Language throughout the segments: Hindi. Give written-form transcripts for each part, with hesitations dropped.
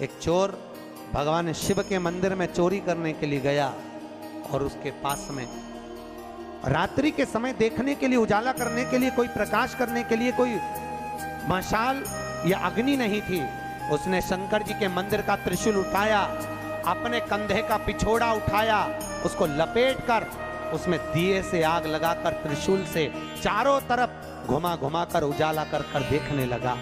एक चोर भगवान शिव के मंदिर में चोरी करने के लिए गया और उसके पास में रात्रि के समय देखने के लिए, उजाला करने के लिए, कोई प्रकाश करने के लिए कोई मशाल या अग्नि नहीं थी। उसने शंकर जी के मंदिर का त्रिशूल उठाया, अपने कंधे का पिछोड़ा उठाया, उसको लपेटकर उसमें दिए से आग लगाकर त्रिशूल से चारों तरफ घुमा घुमा कर उजाला कर कर देखने लगा।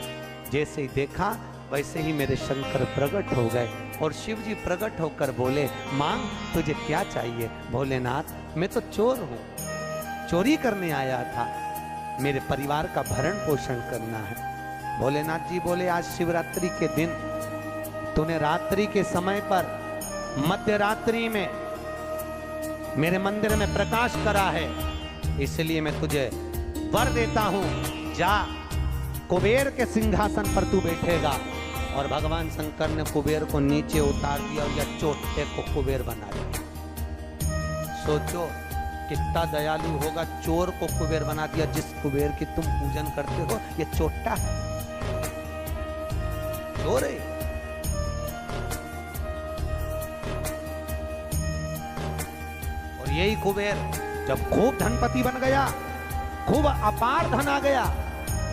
जैसे ही देखा वैसे ही मेरे शंकर प्रकट हो गए और शिव जी प्रकट होकर बोले, मांग तुझे क्या चाहिए? भोलेनाथ मैं तो चोर हूं, चोरी करने आया था, मेरे परिवार का भरण पोषण करना है। भोलेनाथ जी बोले, आज शिवरात्रि के दिन तूने रात्रि के समय पर मध्य रात्रि में मेरे मंदिर में प्रकाश करा है, इसलिए मैं तुझे वर देता हूं, जा कुबेर के सिंहासन पर तू बैठेगा। और भगवान शंकर ने कुबेर को नीचे उतार दिया और यह चोटे को कुबेर बना दिया। सोचो कितना दयालु होगा, चोर को कुबेर बना दिया। जिस कुबेर की तुम पूजन करते हो ये चोटा है, चोर है। और यही कुबेर जब खूब धनपति बन गया, खूब अपार धन आ गया,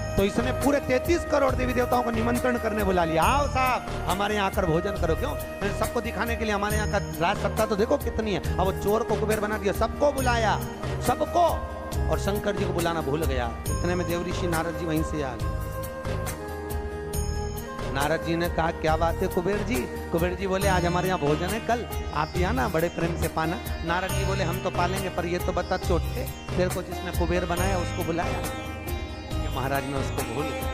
तो इसने पूरे 33 करोड़ देवी देवताओं को निमंत्रण करने बुला लिया। आओ साहब हमारे यहाँ आकर भोजन करो। क्यों? सबको दिखाने के लिए हमारे यहाँ का राज सत्ता तो देखो कितनी है। अब वो चोर को कुबेर बना दिया, सबको बुलाया, सबको, और शंकर जी को बुलाना भूल गया। इतने में देवऋषि नारद जी वहीं से आ गए। नारद जी ने कहा, क्या बात है कुबेर जी? कुबेर जी बोले, आज हमारे यहाँ भोजन है, कल आप ही आना, बड़े प्रेम से पाना। नारद जी बोले, हम तो पालेंगे, पर ये तो बता चोटे, तेरे को जिसने कुबेर बनाया उसको बुलाया? महाराज ने उसको भूल गया।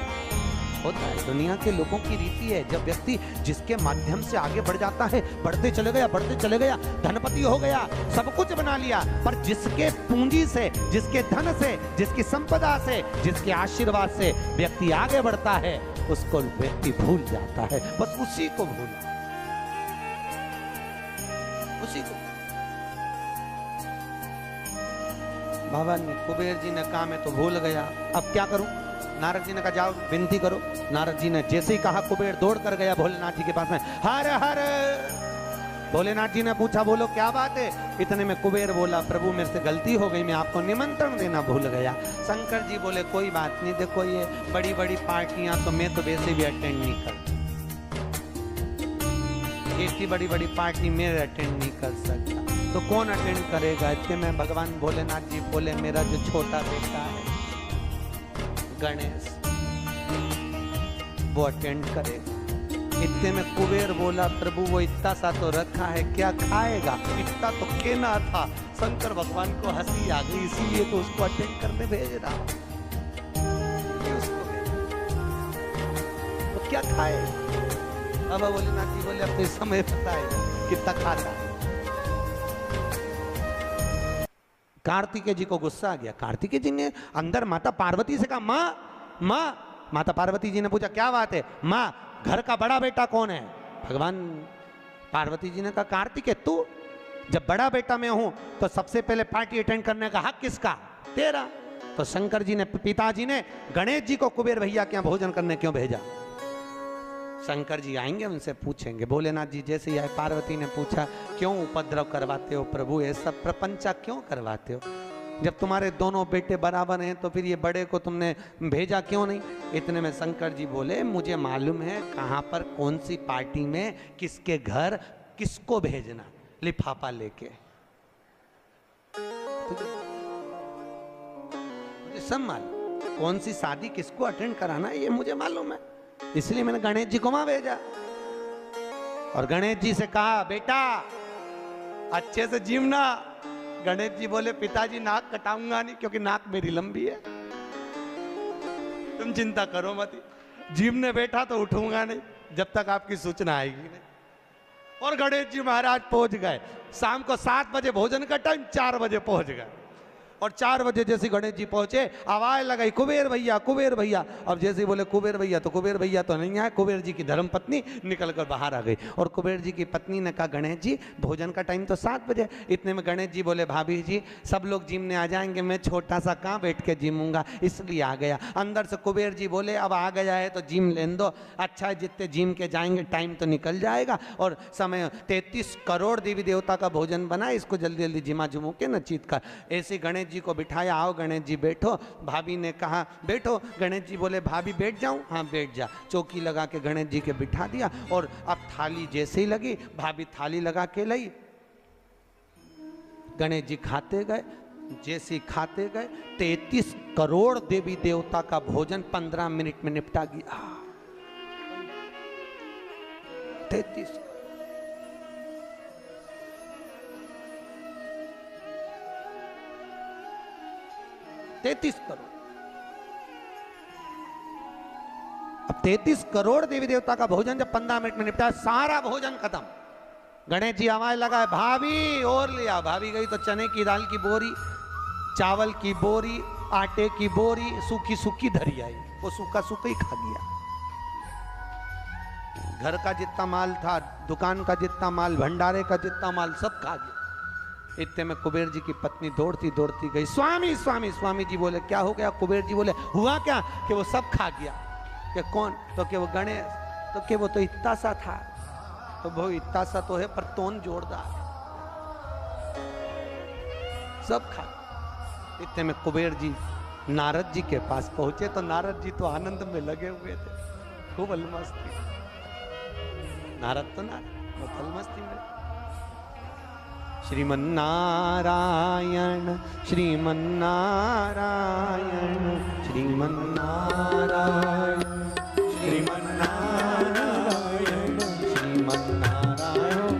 होता है, दुनिया के लोगों की रीति है। जब व्यक्ति जिसके माध्यम से आगे बढ़ जाता है, बढ़ते चले गया, धनपति हो गया, सब कुछ बना लिया, पर जिसके पूंजी से, जिसके धन से, जिसकी संपदा से, जिसके आशीर्वाद से व्यक्ति आगे बढ़ता है, उसको व्यक्ति भूल जाता है। बस उसी को भूला, उसी को। बाबा ने, कुबेर जी ने कहा मैं तो भूल गया, अब क्या करूं? नारद जी ने कहा जाओ विनती करो। नारद जी ने जैसे ही कहा, कुबेर दौड़ कर गया भोलेनाथ जी के पास में, हर हर। भोलेनाथ जी ने पूछा, बोलो क्या बात है? इतने में कुबेर बोला, प्रभु मेरे से गलती हो गई, मैं आपको निमंत्रण देना भूल गया। शंकर जी बोले, कोई बात नहीं, देखो ये बड़ी बड़ी पार्टियां तो मैं तो वैसे भी अटेंड नहीं करता, इतनी बड़ी बड़ी पार्टी मैं अटेंड नहीं कर सकता, तो कौन अटेंड करेगा? इतने में भगवान भोलेनाथ जी बोले, मेरा जो छोटा बेटा है गणेश, वो अटेंड करेगा। इतने में कुबेर बोला, प्रभु वो इतना सा तो रखा है, क्या खाएगा? इतना तो केना था। शंकर भगवान को हंसी आ गई, इसीलिए तो उसको अटेंड करने भेज रहा। वो क्या खाए? बाबा भोलेनाथ जी बोले, अब तो इस समय पता है कितना खाता है। कार्तिकेय जी को गुस्सा आ गया। कार्तिकेय जी ने अंदर माता पार्वती से कहा, माँ माँ। माता पार्वती जी ने पूछा, क्या बात है? माँ घर का बड़ा बेटा कौन है? भगवान पार्वती जी ने कहा, कार्तिकेय तू। जब बड़ा बेटा मैं हूं तो सबसे पहले पार्टी अटेंड करने का हक किसका? तेरा। तो शंकर जी ने, पिताजी ने गणेश जी को कुबेर भैया के यहाँ भोजन करने क्यों भेजा? शंकर जी आएंगे, उनसे पूछेंगे। भोलेनाथ जी जैसे ही आए, पार्वती ने पूछा, क्यों उपद्रव करवाते हो प्रभु, ये सब प्रपंचा क्यों करवाते हो? जब तुम्हारे दोनों बेटे बराबर हैं तो फिर ये बड़े को तुमने भेजा क्यों नहीं? इतने में शंकर जी बोले, मुझे मालूम है कहाँ पर, कौन सी पार्टी में, किसके घर किसको भेजना, लिफाफा लेके। मुझे सब मालूम, कौन सी शादी किसको अटेंड कराना है, ये मुझे मालूम है, इसलिए मैंने गणेश जी को वहां भेजा। और गणेश जी से कहा, बेटा अच्छे से जीवना। गणेश जी बोले, पिताजी नाक कटाऊंगा नहीं, क्योंकि नाक मेरी लंबी है, तुम चिंता करो मत, जीवने बैठा तो उठूंगा नहीं जब तक आपकी सूचना आएगी नहीं। और गणेश जी महाराज पहुंच गए। शाम को 7 बजे भोजन का टाइम, 4 बजे पहुंच गए। और 4 बजे जैसे गणेश जी पहुंचे, आवाज लगाई कुबेर भैया कुबेर भैया। अब जैसे बोले कुबेर भैया तो कुबेर भैया तो नहीं आए, कुबेर जी की धर्मपत्नी निकल कर बाहर आ गई। और कुबेर जी की पत्नी ने कहा गणेश जी भोजन का टाइम तो 7 बजे। इतने में गणेश जी बोले भाभी जी सब लोग जिमने आ जाएंगे, मैं छोटा सा कहाँ बैठ के जिमूंगा, इसलिए आ गया। अंदर से कुबेर जी बोले अब आ गया है तो जिम लेने दो, अच्छा है जितने जिम के जाएंगे टाइम तो निकल जाएगा, और समय 33 करोड़ देवी देवता का भोजन बना, इसको जल्दी जल्दी जिमा जुमू के न चीत कर। ऐसे गणेश जी को बिठाया, आओ गणेश जी बैठो। भाभी ने कहा बैठो, गणेश जी बोले भाभी बैठ जाऊं, हाँ बैठ जा। चौकी लगा के गणेश जी के बिठा दिया, और अब थाली जैसे ही लगी भाभी थाली लगा के लाई, गणेश जी खाते गए। जैसे खाते गए 33 करोड़ देवी देवता का भोजन 15 मिनट में निपटा गया। 33 करोड़। अब 33 करोड़ देवी देवता का भोजन जब 15 मिनट में निपटा, सारा भोजन खत्म। गणेश जी आवाज लगाए भाभी और लिया। भाभी गई तो चने की दाल की बोरी, चावल की बोरी, आटे की बोरी सूखी सूखी धरी आई, वो सूखा सूखा ही खा गया। घर का जितना माल था, दुकान का जितना माल, भंडारे का जितना माल सब खा गया। इतने में कुबेर जी की पत्नी दौड़ती दौड़ती गई, स्वामी स्वामी। स्वामी जी बोले क्या हो गया? कुबेर जी बोले हुआ क्या कि वो सब खा गया। कि कौन? तो कि वो गणेश। तो कि वो तो इतना सा था। तो वो इतना सा तो है पर तोन जोरदार, सब खा। इतने में कुबेर जी नारद जी के पास पहुंचे, तो नारद जी तो आनंद में लगे हुए थे, खूब अलमस्ती। नारद तो नारद अलमस्ती में। श्रीमन्नारायण श्रीमन्नारायण श्रीमन्नारायण श्रीमन्नारायण श्रीमन्नारायण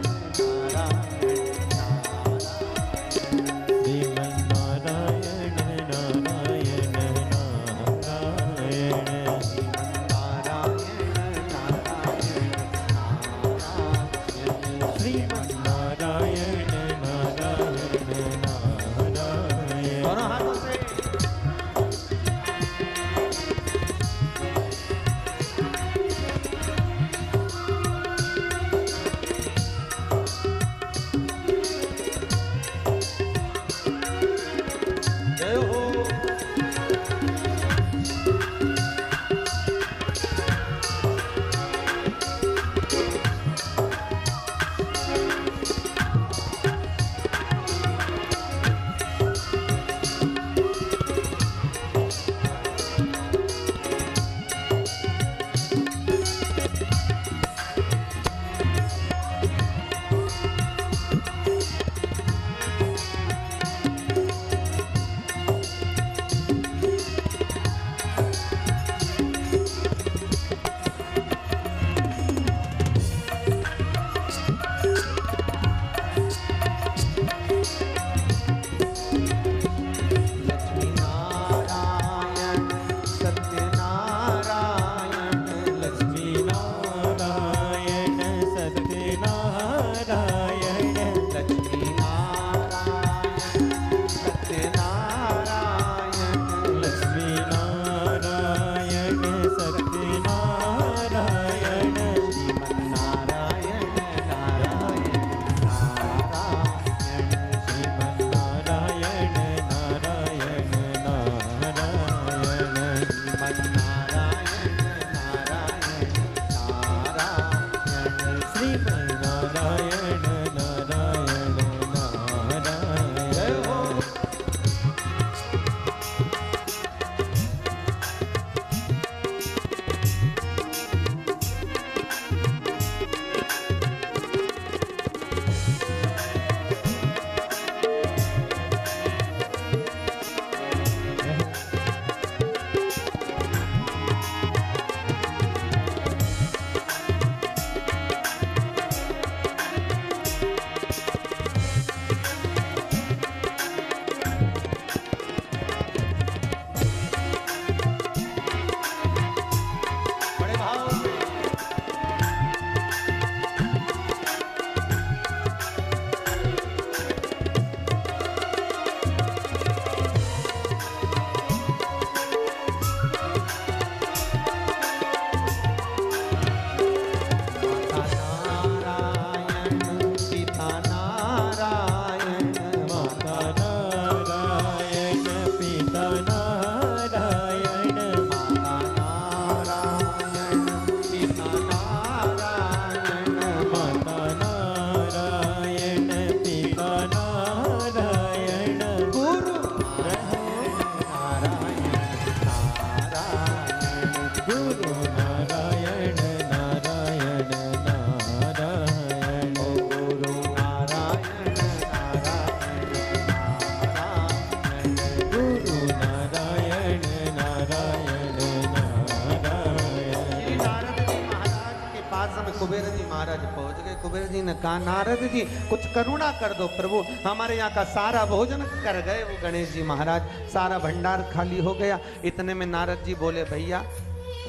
में कुबेर जी महाराज पहुंच गए। कुबेर जी ने कहा नारद जी कुछ करुणा कर दो प्रभु, हमारे यहाँ का सारा भोजन कर गए वो गणेश जी महाराज, सारा भंडार खाली हो गया। इतने में नारद जी बोले भैया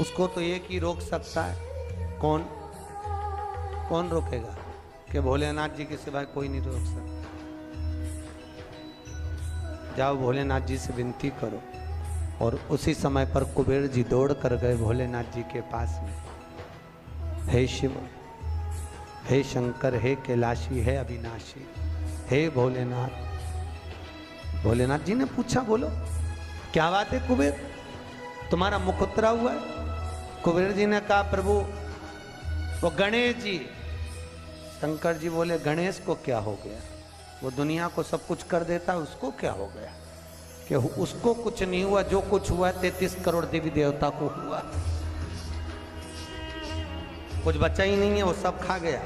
उसको तो एक ही रोक सकता है। कौन कौन रोकेगा? कि भोलेनाथ जी के सिवाय कोई नहीं रोक सकता। जाओ भोलेनाथ जी से विनती करो। और उसी समय पर कुबेर जी दौड़ कर गए भोलेनाथ जी के पास में। हे शिव, हे शंकर, हे कैलाशी, हे अविनाशी, हे भोलेनाथ। भोलेनाथ जी ने पूछा बोलो क्या बात है कुबेर, तुम्हारा मुख उतरा हुआ है? कुबेर जी ने कहा प्रभु वो गणेश जी। शंकर जी बोले गणेश को क्या हो गया? वो दुनिया को सब कुछ कर देता है, उसको क्या हो गया? कि उसको कुछ नहीं हुआ, जो कुछ हुआ 33 करोड़ देवी देवता को हुआ। कुछ बचा ही नहीं है, वो सब खा गया।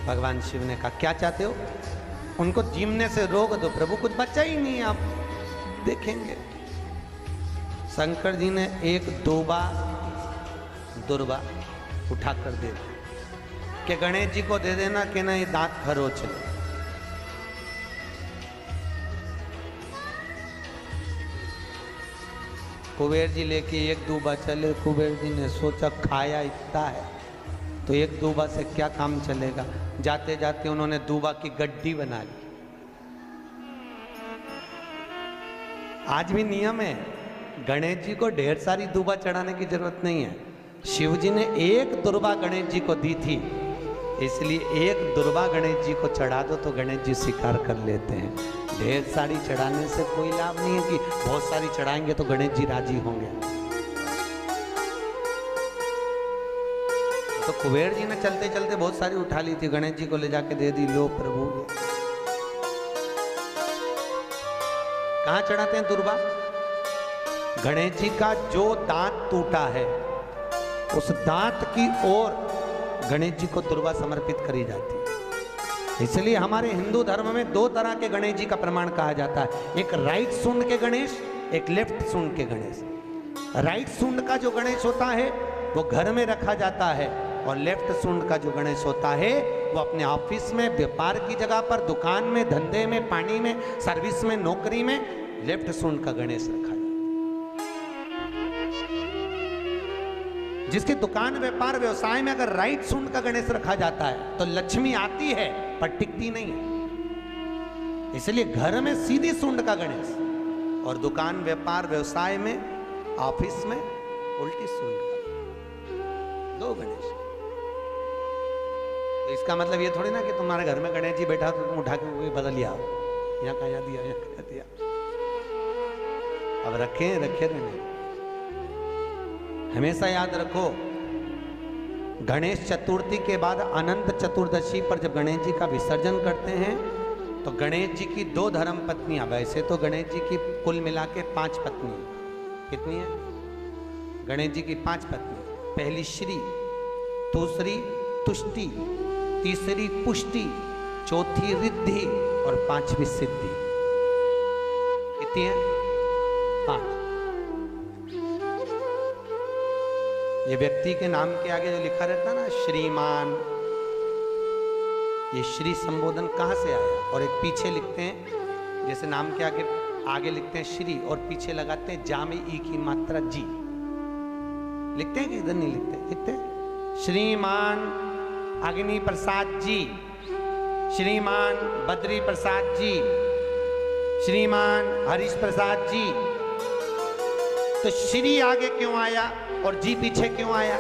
भगवान शिव ने कहा क्या चाहते हो? उनको जीवने से रोक दो प्रभु, कुछ बचा ही नहीं है, आप देखेंगे। शंकर जी ने एक दुर्बा उठा कर दे कि गणेश जी को दे देना कि ना ये दांत खरोच ले। कुबेर जी लेके एक दूबा चले। कुबेर जी ने सोचा खाया इतना है तो एक दूबा से क्या काम चलेगा। जाते जाते उन्होंने दूबा की गड्डी बना ली। आज भी नियम है, गणेश जी को ढेर सारी दूबा चढ़ाने की जरूरत नहीं है। शिव जी ने एक दुर्बा गणेश जी को दी थी, इसलिए एक दुर्बा गणेश जी को चढ़ा दो तो गणेश जी स्वीकार कर लेते हैं। ढेर सारी चढ़ाने से कोई लाभ नहीं है कि बहुत सारी चढ़ाएंगे तो गणेश जी राजी होंगे। तो कुबेर जी ने चलते चलते बहुत सारी उठा ली थी, गणेश जी को ले जाके दे दी। लो प्रभु, कहां चढ़ाते हैं दुर्बा? गणेश जी का जो दांत टूटा है उस दांत की ओर गणेश जी को दुर्बा समर्पित करी जाती है। इसलिए हमारे हिंदू धर्म में दो तरह के गणेश जी का प्रमाण कहा जाता है, एक राइट सूंड के गणेश, एक लेफ्ट सूंड के गणेश। राइट सूंड का जो गणेश होता है वो घर में रखा जाता है, और लेफ्ट सूंड का जो गणेश होता है वो अपने ऑफिस में, व्यापार की जगह पर, दुकान में, धंधे में, पानी में, सर्विस में, नौकरी में लेफ्ट सूंड का गणेश रखा जाता है। जिसकी दुकान, व्यापार, व्यवसाय में अगर राइट सूंड का गणेश रखा जाता है तो लक्ष्मी आती है पर टिकती नहीं है। इसलिए घर में सीधी सूंड का गणेश और दुकान, व्यापार, व्यवसाय में, ऑफिस में उल्टी सूंड का, दो गणेश। तो इसका मतलब ये थोड़ी ना कि तुम्हारे घर में गणेश जी बैठा तो तुम उठा के बदल लिया, यहाँ कहा दिया, यहाँ कहा दिया। अब रखे रहने। हमेशा याद रखो, गणेश चतुर्थी के बाद अनंत चतुर्दशी पर जब गणेश जी का विसर्जन करते हैं तो गणेश जी की 2 धर्म पत्नियां, वैसे तो गणेश जी की कुल मिला के 5 पत्नी, कितनी है? गणेश जी की 5 पत्नी। पहली श्री, दूसरी तुष्टि, तीसरी पुष्टि, चौथी रिद्धि और 5वीं सिद्धि। कितनी है? 5। ये व्यक्ति के नाम के आगे जो लिखा रहता है ना श्रीमान, ये श्री संबोधन कहाँ से आया? और एक पीछे लिखते हैं, जैसे नाम के आगे लिखते हैं श्री और पीछे लगाते हैं जा में ई की मात्रा जी। लिखते हैं कि इधर नहीं लिखते? लिखते हैं श्रीमान अग्नि प्रसाद जी, श्रीमान बद्री प्रसाद जी, श्रीमान हरीश प्रसाद जी। तो श्री आगे क्यों आया और जी पीछे क्यों आया?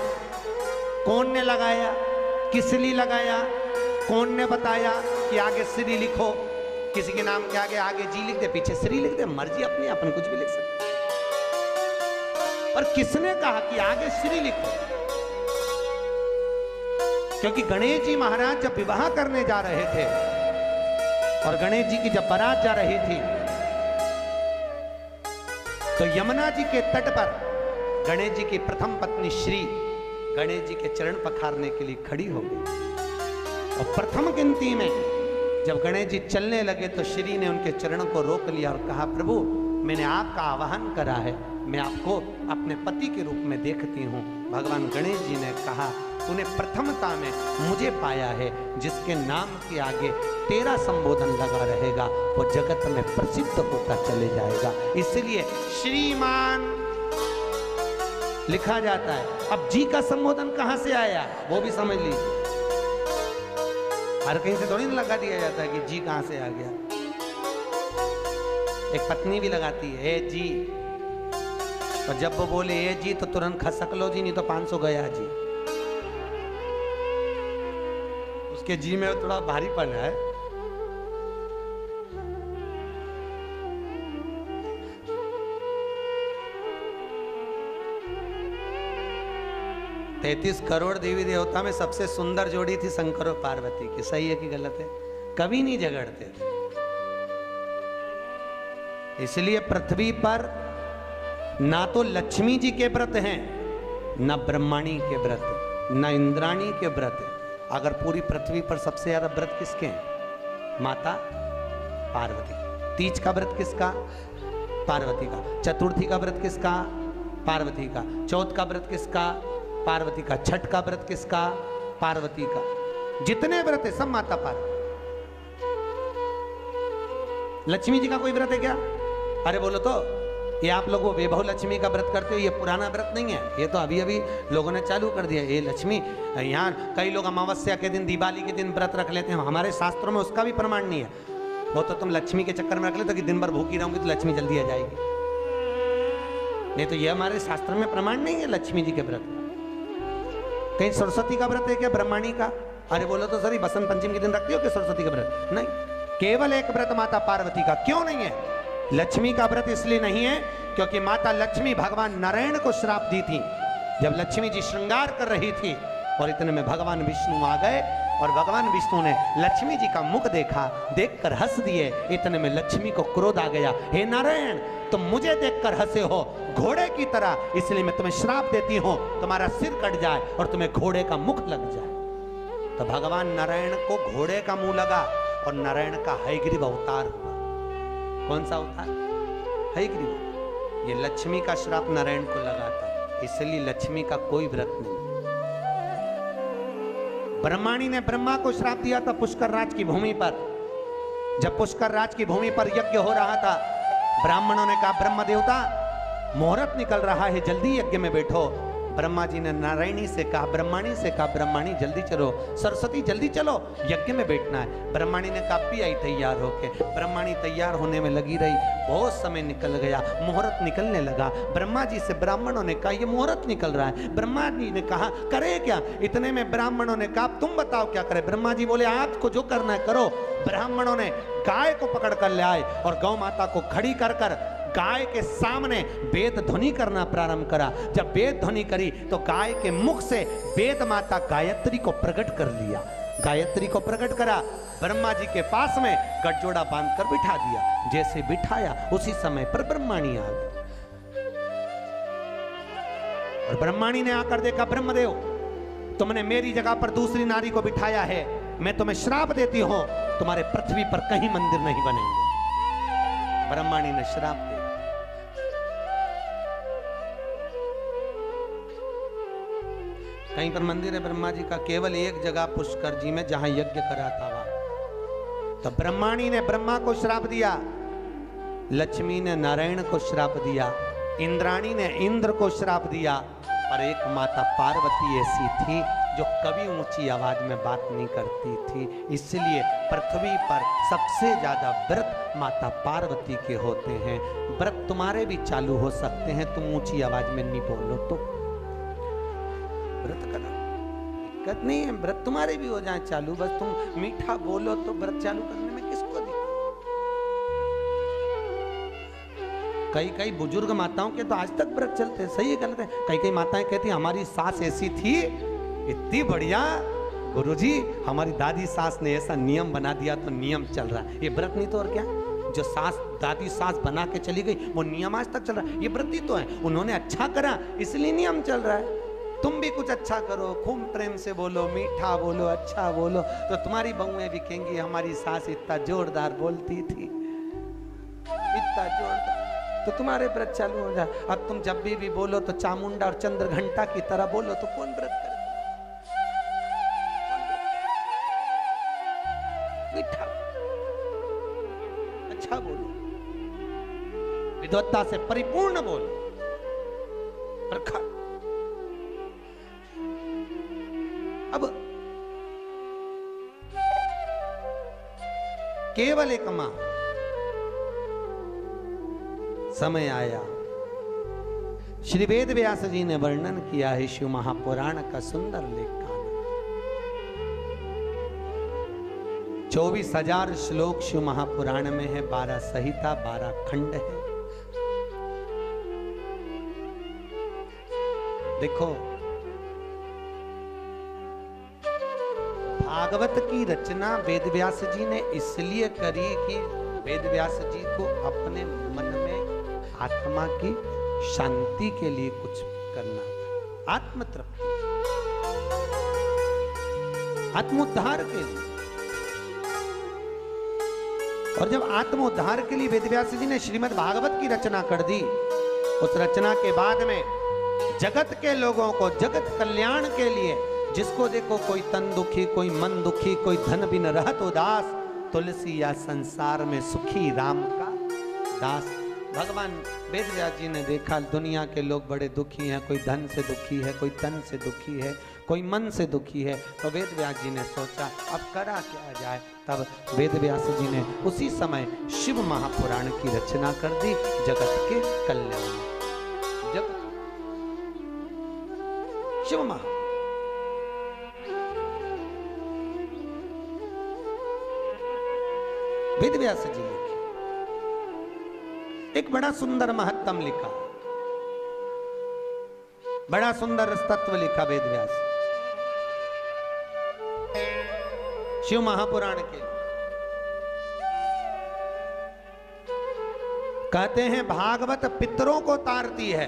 कौन ने लगाया? किस लिए लगाया? कौन ने बताया कि आगे श्री लिखो? किसी के नाम के आगे जी लिख दे, पीछे श्री लिख दे, मर्जी अपनी, अपन कुछ भी लिख सकते। पर किसने कहा कि आगे श्री लिखो? क्योंकि गणेश जी महाराज जब विवाह करने जा रहे थे और गणेश जी की जब बारात जा रही थी तो यमुना जी के तट पर गणेश जी की प्रथम पत्नी श्री गणेश जी के चरण पखारने के लिए खड़ी हो गई। और प्रथम गिनती में जब गणेश जी चलने लगे तो श्री ने उनके चरणों को रोक लिया और कहा, प्रभु मैंने आपका आवाहन करा है, मैं आपको अपने पति के रूप में देखती हूँ। भगवान गणेश जी ने कहा, तूने प्रथमता में मुझे पाया है, जिसके नाम के आगे तेरा संबोधन लगा रहेगा वो जगत में प्रसिद्ध होता चले जाएगा। इसलिए श्रीमान लिखा जाता है। अब जी का संबोधन कहां से आया वो भी समझ लीजिए। हर कहीं से थोड़ी ना लगा दिया जाता है कि जी कहां से आ गया। एक पत्नी भी लगाती है ए जी, और जब वो बोले ए जी तो तुरंत खसक लो जी, नहीं तो 500 गया जी। उसके जी में थोड़ा भारीपन है। तैतीस करोड़ देवी देवता में सबसे सुंदर जोड़ी थी शंकर और पार्वती की। सही है कि गलत है? कभी नहीं झगड़ते थे। इसलिए पृथ्वी पर ना तो लक्ष्मी जी के व्रत हैं, ना ब्रह्माणी के व्रत, ना इंद्राणी के व्रत है। अगर पूरी पृथ्वी पर सबसे ज्यादा व्रत किसके हैं? माता पार्वती। तीज का व्रत किसका? पार्वती का। चतुर्थी का व्रत किसका? पार्वती का। चौथ का व्रत किसका? पार्वती का। छठ का व्रत किसका? पार्वती का। जितने व्रत है सब माता पार्वती। लक्ष्मी जी का कोई व्रत है क्या? अरे बोलो तो, ये आप लोग वो वैभव लक्ष्मी का व्रत करते हो, ये पुराना व्रत नहीं है, ये तो अभी अभी लोगों ने चालू कर दिया। ये लक्ष्मी, यहाँ कई लोग अमावस्या के दिन, दिवाली के दिन व्रत रख लेते हैं, हमारे शास्त्रों में उसका भी प्रमाण नहीं है। वो तो तुम लक्ष्मी के चक्कर में रख लेते हो कि दिन भर भूखी रहूंगी तो लक्ष्मी जल्दी आ जाएगी। नहीं तो ये हमारे शास्त्र में प्रमाण नहीं है लक्ष्मी जी के व्रत का। कहीं सरस्वती का व्रत है क्या? ब्रह्माणी का? अरे बोलो तो सर, बसंत पंचमी के दिन रखती हो क्या सरस्वती का व्रत? नहीं, केवल एक व्रत माता पार्वती का। क्यों नहीं है? लक्ष्मी का व्रत इसलिए नहीं है क्योंकि माता लक्ष्मी भगवान नारायण को श्राप दी थी। जब लक्ष्मी जी श्रृंगार कर रही थी और इतने में भगवान विष्णु आ गए और भगवान विष्णु ने लक्ष्मी जी का मुख देखा, देखकर हंस दिए। इतने में लक्ष्मी को क्रोध आ गया, हे नारायण तुम मुझे देखकर हंसे हो घोड़े की तरह, इसलिए मैं तुम्हें श्राप देती हूं, तुम्हारा सिर कट जाए और तुम्हें घोड़े का मुख लग जाए। तो भगवान नारायण को घोड़े का मुंह लगा और नारायण का हयग्रीव अवतार हुआ। कौन सा अवतार? हयग्रीव। ये लक्ष्मी का श्राप नारायण को लगा था, इसलिए लक्ष्मी का कोई व्रत नहीं। ब्रह्माणी ने ब्रह्मा को श्राप दिया था पुष्कर राज की भूमि पर। जब पुष्कर राज की भूमि पर यज्ञ हो रहा था, ब्राह्मणों ने कहा ब्रह्म देवता मुहूर्त निकल रहा है, जल्दी यज्ञ में बैठो। ब्रह्मा जी ने नारायणी से कहा, ब्रह्माणी से कहा, ब्रह्माणी जल्दी चलो, सरस्वती जल्दी चलो, यज्ञ में बैठना है। ब्रह्माणी ने कहा भी आई तैयार होके। ब्रह्माणी तैयार होने में लगी रही, बहुत समय निकल गया, मुहूर्त निकलने लगा। ब्रह्मा जी से ब्राह्मणों ने कहा ये मुहूर्त निकल रहा है। ब्रह्मा जी ने कहा करे क्या? इतने में ब्राह्मणों ने कहा तुम बताओ क्या करे? ब्रह्मा जी बोले आपको जो करना है करो। ब्राह्मणों ने गाय को पकड़ कर ले आए और गौ माता को खड़ी कर कर गाय के सामने वेद ध्वनि करना प्रारंभ करा। जब वेद ध्वनि करी तो गाय के मुख से वेद माता गायत्री को प्रकट कर लिया। गायत्री को प्रकट करा, ब्रह्मा जी के पास में गठजोड़ा बांधकर बिठा दिया। जैसे बिठाया उसी समय पर ब्रह्माणी आ गई और ब्रह्माणी ने आकर देखा ब्रह्मदेव तुमने मेरी जगह पर दूसरी नारी को बिठाया है, मैं तुम्हें श्राप देती हूं, तुम्हारे पृथ्वी पर कहीं मंदिर नहीं बनेंगे। ब्रह्माणी ने श्राप दिया। कहीं पर मंदिर है ब्रह्मा जी का? केवल एक जगह पुष्कर जी में जहां यज्ञ करा था वहां। तो ब्रह्माणी ने ब्रह्मा को श्राप दिया, लक्ष्मी ने नारायण को श्राप दिया, इंद्राणी ने इंद्र को श्राप दिया, और एक माता पार्वती ऐसी थी जो कभी ऊंची आवाज में बात नहीं करती थी। इसलिए पृथ्वी पर सबसे ज्यादा व्रत माता पार्वती के होते हैं। व्रत तुम्हारे भी चालू हो सकते हैं, तुम ऊंची आवाज में नहीं बोलो तो व्रत करा, दिक्कत नहीं है। व्रत तुम्हारे भी हो जाए चालू, बस तुम मीठा बोलो तो व्रत चालू करने में किसको दिक्कत? कई बुजुर्ग माताओं के तो आज तक व्रत चलते हैं। सही है गलत है? कई माताएं कहती हमारी सास ऐसी थी, इतनी बढ़िया गुरुजी, हमारी दादी सास ने ऐसा नियम बना दिया तो नियम चल रहा है। ये व्रत नहीं तो और क्या? जो सास दादी सास बना के चली गई वो नियम आज तक चल रहा है। ये व्रत ही तो है, उन्होंने अच्छा करा इसलिए नियम चल रहा है। तुम भी कुछ अच्छा करो, खूब प्रेम से बोलो, मीठा बोलो, अच्छा बोलो, तो तुम्हारी बहुएं भी कहेंगी हमारी सास इतना जोरदार बोलती थी, इतना जोरदार, तो तुम्हारे व्रत चालू हो जाए। अब तुम जब भी बोलो तो चामुंडा और चंद्र घंटा की तरह बोलो, तो कौन व्रत करे? मीठा, अच्छा बोलो, विद्वत्ता से परिपूर्ण बोलो, प्रखर। अब केवल एक मां, समय आया, श्री वेद व्यास जी ने वर्णन किया है शिव महापुराण का सुंदर लेख। 24,000 श्लोक शिव महापुराण में है, 12 संहिता, 12 खंड है। देखो, भागवत की रचना वेदव्यास जी ने इसलिए करी कि वेदव्यास जी को अपने मन में आत्मा की शांति के लिए कुछ करना था, आत्म तृप्ति, आत्मोद्धार के लिए। और जब आत्मोद्धार के लिए वेदव्यास जी ने श्रीमद् भागवत की रचना कर दी, उस रचना के बाद में जगत के लोगों को जगत कल्याण के लिए, जिसको देखो कोई तन दुखी, कोई मन दुखी, कोई धन बिन रहत उदास, तुलसी या संसार में सुखी राम का दास। भगवान वेदव्यास जी ने देखा दुनिया के लोग बड़े दुखी हैं, कोई धन से दुखी है, कोई तन से दुखी है, कोई मन से दुखी है, तो वेदव्यास जी ने सोचा अब करा क्या जाए। तब वेदव्यास जी ने उसी समय शिव महापुराण की रचना कर दी, जगत के कल्याण। जब शिव महा वेदव्यास जी लिखी, एक बड़ा सुंदर महत्तम लिखा, बड़ा सुंदर तत्व लिखा वेदव्यास शिव महापुराण के। कहते हैं भागवत पितरों को तारती है,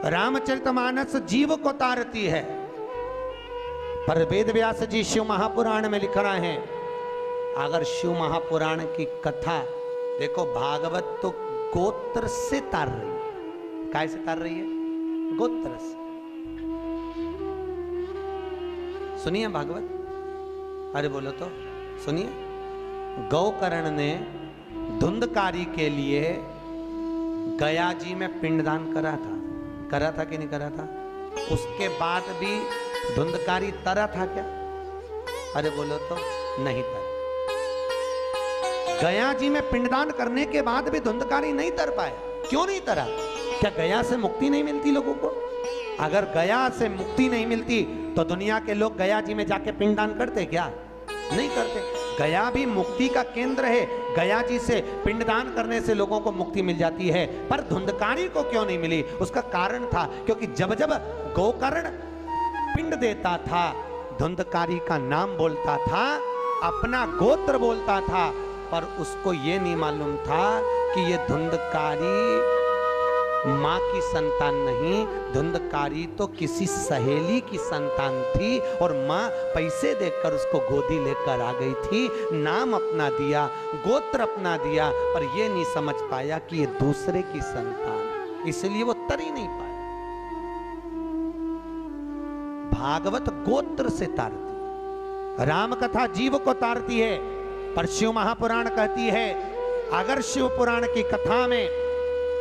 रामचरितमानस जीव को तारती है, पर वेदव्यास जी शिव महापुराण में लिख रहे हैं, अगर शिव महापुराण की कथा देखो, भागवत तो गोत्र से तार रही है। काय से तार रही है? गोत्र से। सुनिए भागवत, अरे बोलो तो सुनिए। गौकर्ण ने धुंधकारी के लिए गया जी में पिंडदान करा था कि नहीं करा था? उसके बाद भी धुंधकारी तरा था क्या? अरे बोलो तो नहीं तरा। गया जी में पिंडदान करने के बाद भी धुंधकारी नहीं तर पाया। क्यों नहीं तरा? क्या गया से मुक्ति नहीं मिलती लोगों को? अगर गया से मुक्ति नहीं मिलती तो दुनिया के लोग गया जी में जाके पिंडदान करते क्या? नहीं करते। गया भी मुक्ति का केंद्र है, गया जी से पिंडदान करने से लोगों को मुक्ति मिल जाती है, पर धुंधकारी को क्यों नहीं मिली? उसका कारण था क्योंकि जब जब गोकर्ण पिंड देता था, धुंधकारी का नाम बोलता था, अपना गोत्र बोलता था, पर उसको ये नहीं मालूम था कि ये धुंधकारी माँ की संतान नहीं, धुंधकारी तो किसी सहेली की संतान थी और माँ पैसे देकर उसको गोदी लेकर आ गई थी, नाम अपना दिया, गोत्र अपना दिया, पर ये नहीं समझ पाया कि ये दूसरे की संतान, इसलिए वो तर ही नहीं पाया। भागवत गोत्र से तारती, राम कथा जीव को तारती है, पर शिव महापुराण कहती है अगर शिव पुराण की कथा में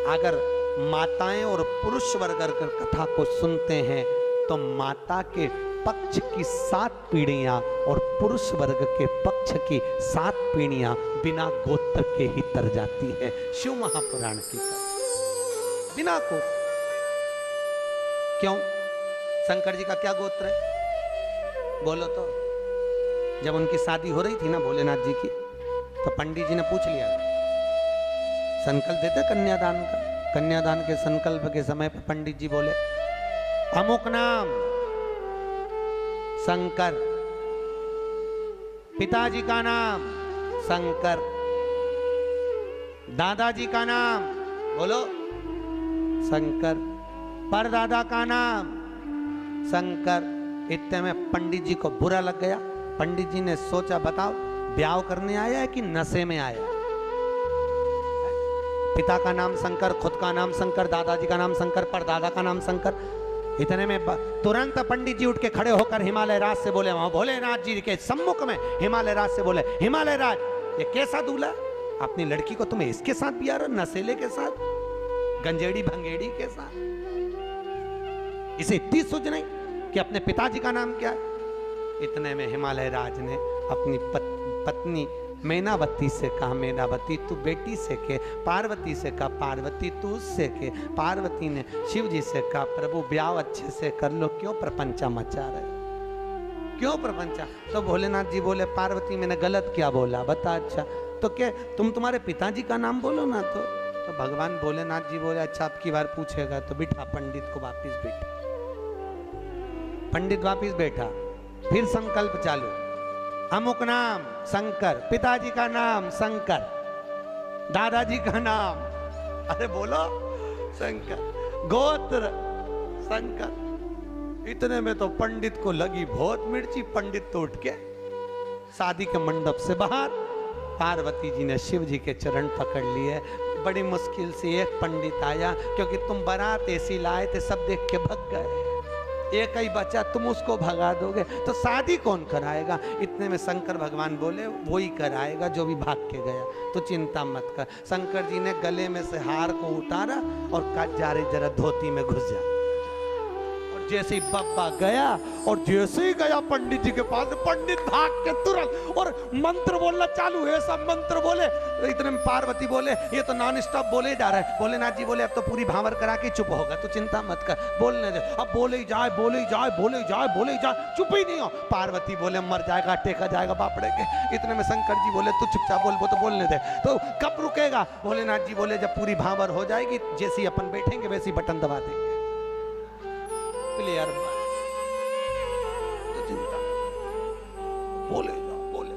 अगर माताएं और पुरुष वर्ग अगर कथा को सुनते हैं तो माता के पक्ष की 7 पीढ़ियां और पुरुष वर्ग के पक्ष की 7 पीढ़ियां बिना गोत्र के ही तर जाती है। शिव महापुराण की कथा बिना गोत्र। क्यों? शंकर जी का क्या गोत्र है? बोलो तो। जब उनकी शादी हो रही थी ना भोलेनाथ जी की, तो पंडित जी ने पूछ लिया, संकल्प देते कन्यादान का। कन्यादान के संकल्प के समय पर पंडित जी बोले अमुक नाम शंकर, पिताजी का नाम शंकर, दादाजी का नाम बोलो शंकर। परदादा का नाम शंकर। इतने में पंडित जी को बुरा लग गया। पंडित जी ने सोचा, बताओ ब्याह करने आया है कि नशे में आया? पिता का नाम शंकर, खुद का नाम शंकर, दादाजी का नाम शंकर, परदादा का नाम शंकर। इतने में तुरंत पंडित जी उठ के खड़े होकर हिमालय राज से बोले, वहां भोलेनाथ जी के सम्मुख में हिमालय राज से बोले, हिमालय राज ये कैसा दूल्हा, अपनी लड़की को तुम्हें इसके साथ बिया रहा, नशेले के साथ, गंजेड़ी भंगेड़ी के साथ? इसे इतनी सूझ नहीं कि अपने पिताजी का नाम क्या है? इतने में हिमालय राज ने अपनी पत्नी मैनावती से कहा, मैनावती तू बेटी से के, पार्वती से कहा, पार्वती तू उससे के। पार्वती ने शिव जी से कहा, प्रभु ब्याह अच्छे से कर लो, क्यों प्रपंचा मचा रहे, क्यों प्रपंचा? तो भोलेनाथ जी बोले, पार्वती मैंने गलत क्या बोला बता? अच्छा तो क्या तुम्हारे पिताजी का नाम बोलो ना। तो भगवान भोलेनाथ जी बोले, अच्छा अब की बार पूछेगा तो बिठा पंडित को वापिस बैठा। पंडित वापिस बैठा, फिर संकल्प चालू, अमुक नाम शंकर, पिताजी का नाम शंकर, दादाजी का नाम, अरे बोलो शंकर, गोत्र शंकर। इतने में तो पंडित को लगी बहुत मिर्ची। पंडित तो उठ के शादी के मंडप से बाहर, पार्वती जी ने शिव जी के चरण पकड़ लिए। बड़ी मुश्किल से एक पंडित आया, क्योंकि तुम बारात ऐसी लाए थे, सब देख के भग गए, एक ही बच्चा, तुम उसको भगा दोगे तो शादी कौन कराएगा? इतने में शंकर भगवान बोले, वो ही कराएगा जो भी भाग के गया, तो चिंता मत कर। शंकर जी ने गले में से हार को उतारा और कहा, जा रे जरा धोती में घुस जा। और जैसे ही बप्पा गया, और जैसे ही गया पंडित जी के पास, पंडित भाग के तुरंत और मंत्र बोलना चालू है, सब मंत्र बोले। इतने में पार्वती बोले, ये तो नॉन स्टॉप बोले जा रहा है। भोलेनाथ जी बोले, अब तो पूरी भावर करा के चुप होगा, तो चिंता मत कर, बोलने दे। अब बोले ही जाए, बोले ही जाए, बोले ही जाए, बोले ही जाए, चुप ही नहीं हो। पार्वती बोले, मर जाएगा, टेका जाएगा बापड़े के। इतने में शंकर जी बोले, तू चुपचाप बोल, वो तो बोलने दे। तो कब रुकेगा? भोलेनाथ जी बोले, जब पूरी भावर हो जाएगी, जैसे ही अपन बैठेंगे वैसे ही बटन दबा देंगे, क्लियर बात, तो चिंता, बोले जाओ, बोले।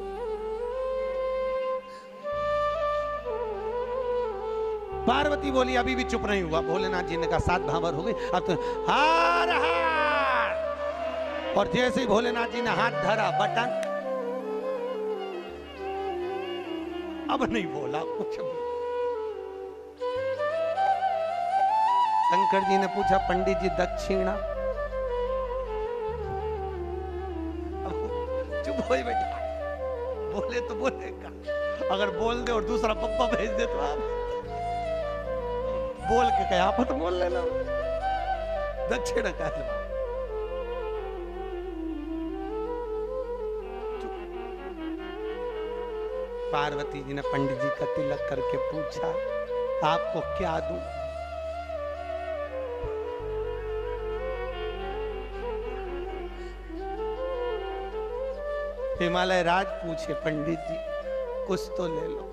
पार्वती बोली, अभी भी चुप नहीं हुआ। भोलेनाथ जी ने कहा, 7 भावर हो गई, अब तो हार हार। और जैसे ही भोलेनाथ जी ने हाथ धरा, बटन, अब नहीं बोला कुछ भी। शंकर जी ने पूछा, पंडित जी दक्षिणा? चुप हो बेटा, बोले तो बोलेगा, अगर बोल दे और दूसरा पप्पा भेज दे तो आप बोल के क्या आप तो बोल लेना, दक्षिणा का पार्वती जी ने पंडित जी का तिलक करके पूछा, आपको क्या दूं? हिमालय राज पूछे, पंडित जी कुछ तो ले लो।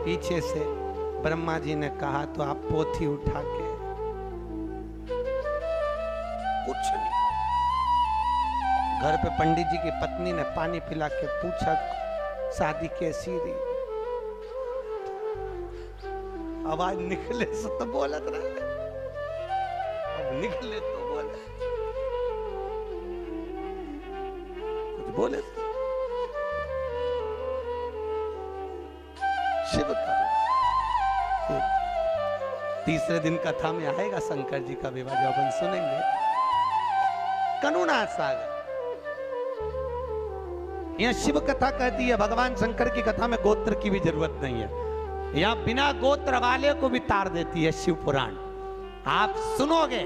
पीछे से ब्रह्मा जी ने कहा, तो आप पोथी उठा के, कुछ नहीं। घर पे पंडित जी की पत्नी ने पानी पिला के पूछा, शादी कैसी रही? आवाज निकले से तो बोलत रहे, अब निकले तो बोले, कुछ बोले तो। शिव का तीसरे दिन कथा में आएगा शंकर जी का विवाह, जो अपन सुनेंगे। करुणा सागर, यह शिव कथा कहती है, भगवान शंकर की कथा में गोत्र की भी जरूरत नहीं है, या बिना गोत्र वाले को भी तार देती है शिव पुराण। आप सुनोगे,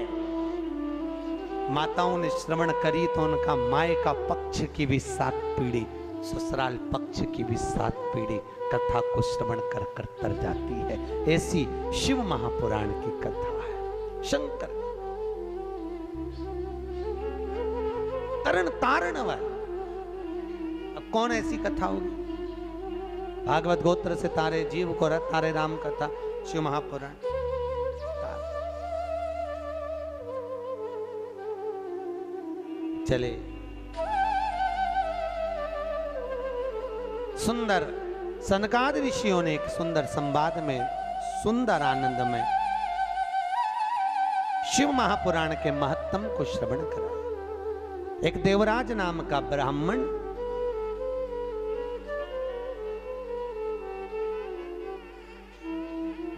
माताओं ने श्रवण करी तो उनका माए का पक्ष की भी 7 पीढ़ी, ससुराल पक्ष की भी 7 पीढ़ी कथा को श्रवण कर कर तर जाती है। ऐसी शिव महापुराण की कथा है। शंकर तरण तारण वाला, अब कौन ऐसी कथा होगी? भागवत गोत्र से तारे जीव को तारे राम कथा, शिव महापुराण। चले सुंदर सनकादि ऋषियों ने एक सुंदर संवाद में, सुंदर आनंद में शिव महापुराण के महत्तम को श्रवण करा। एक देवराज नाम का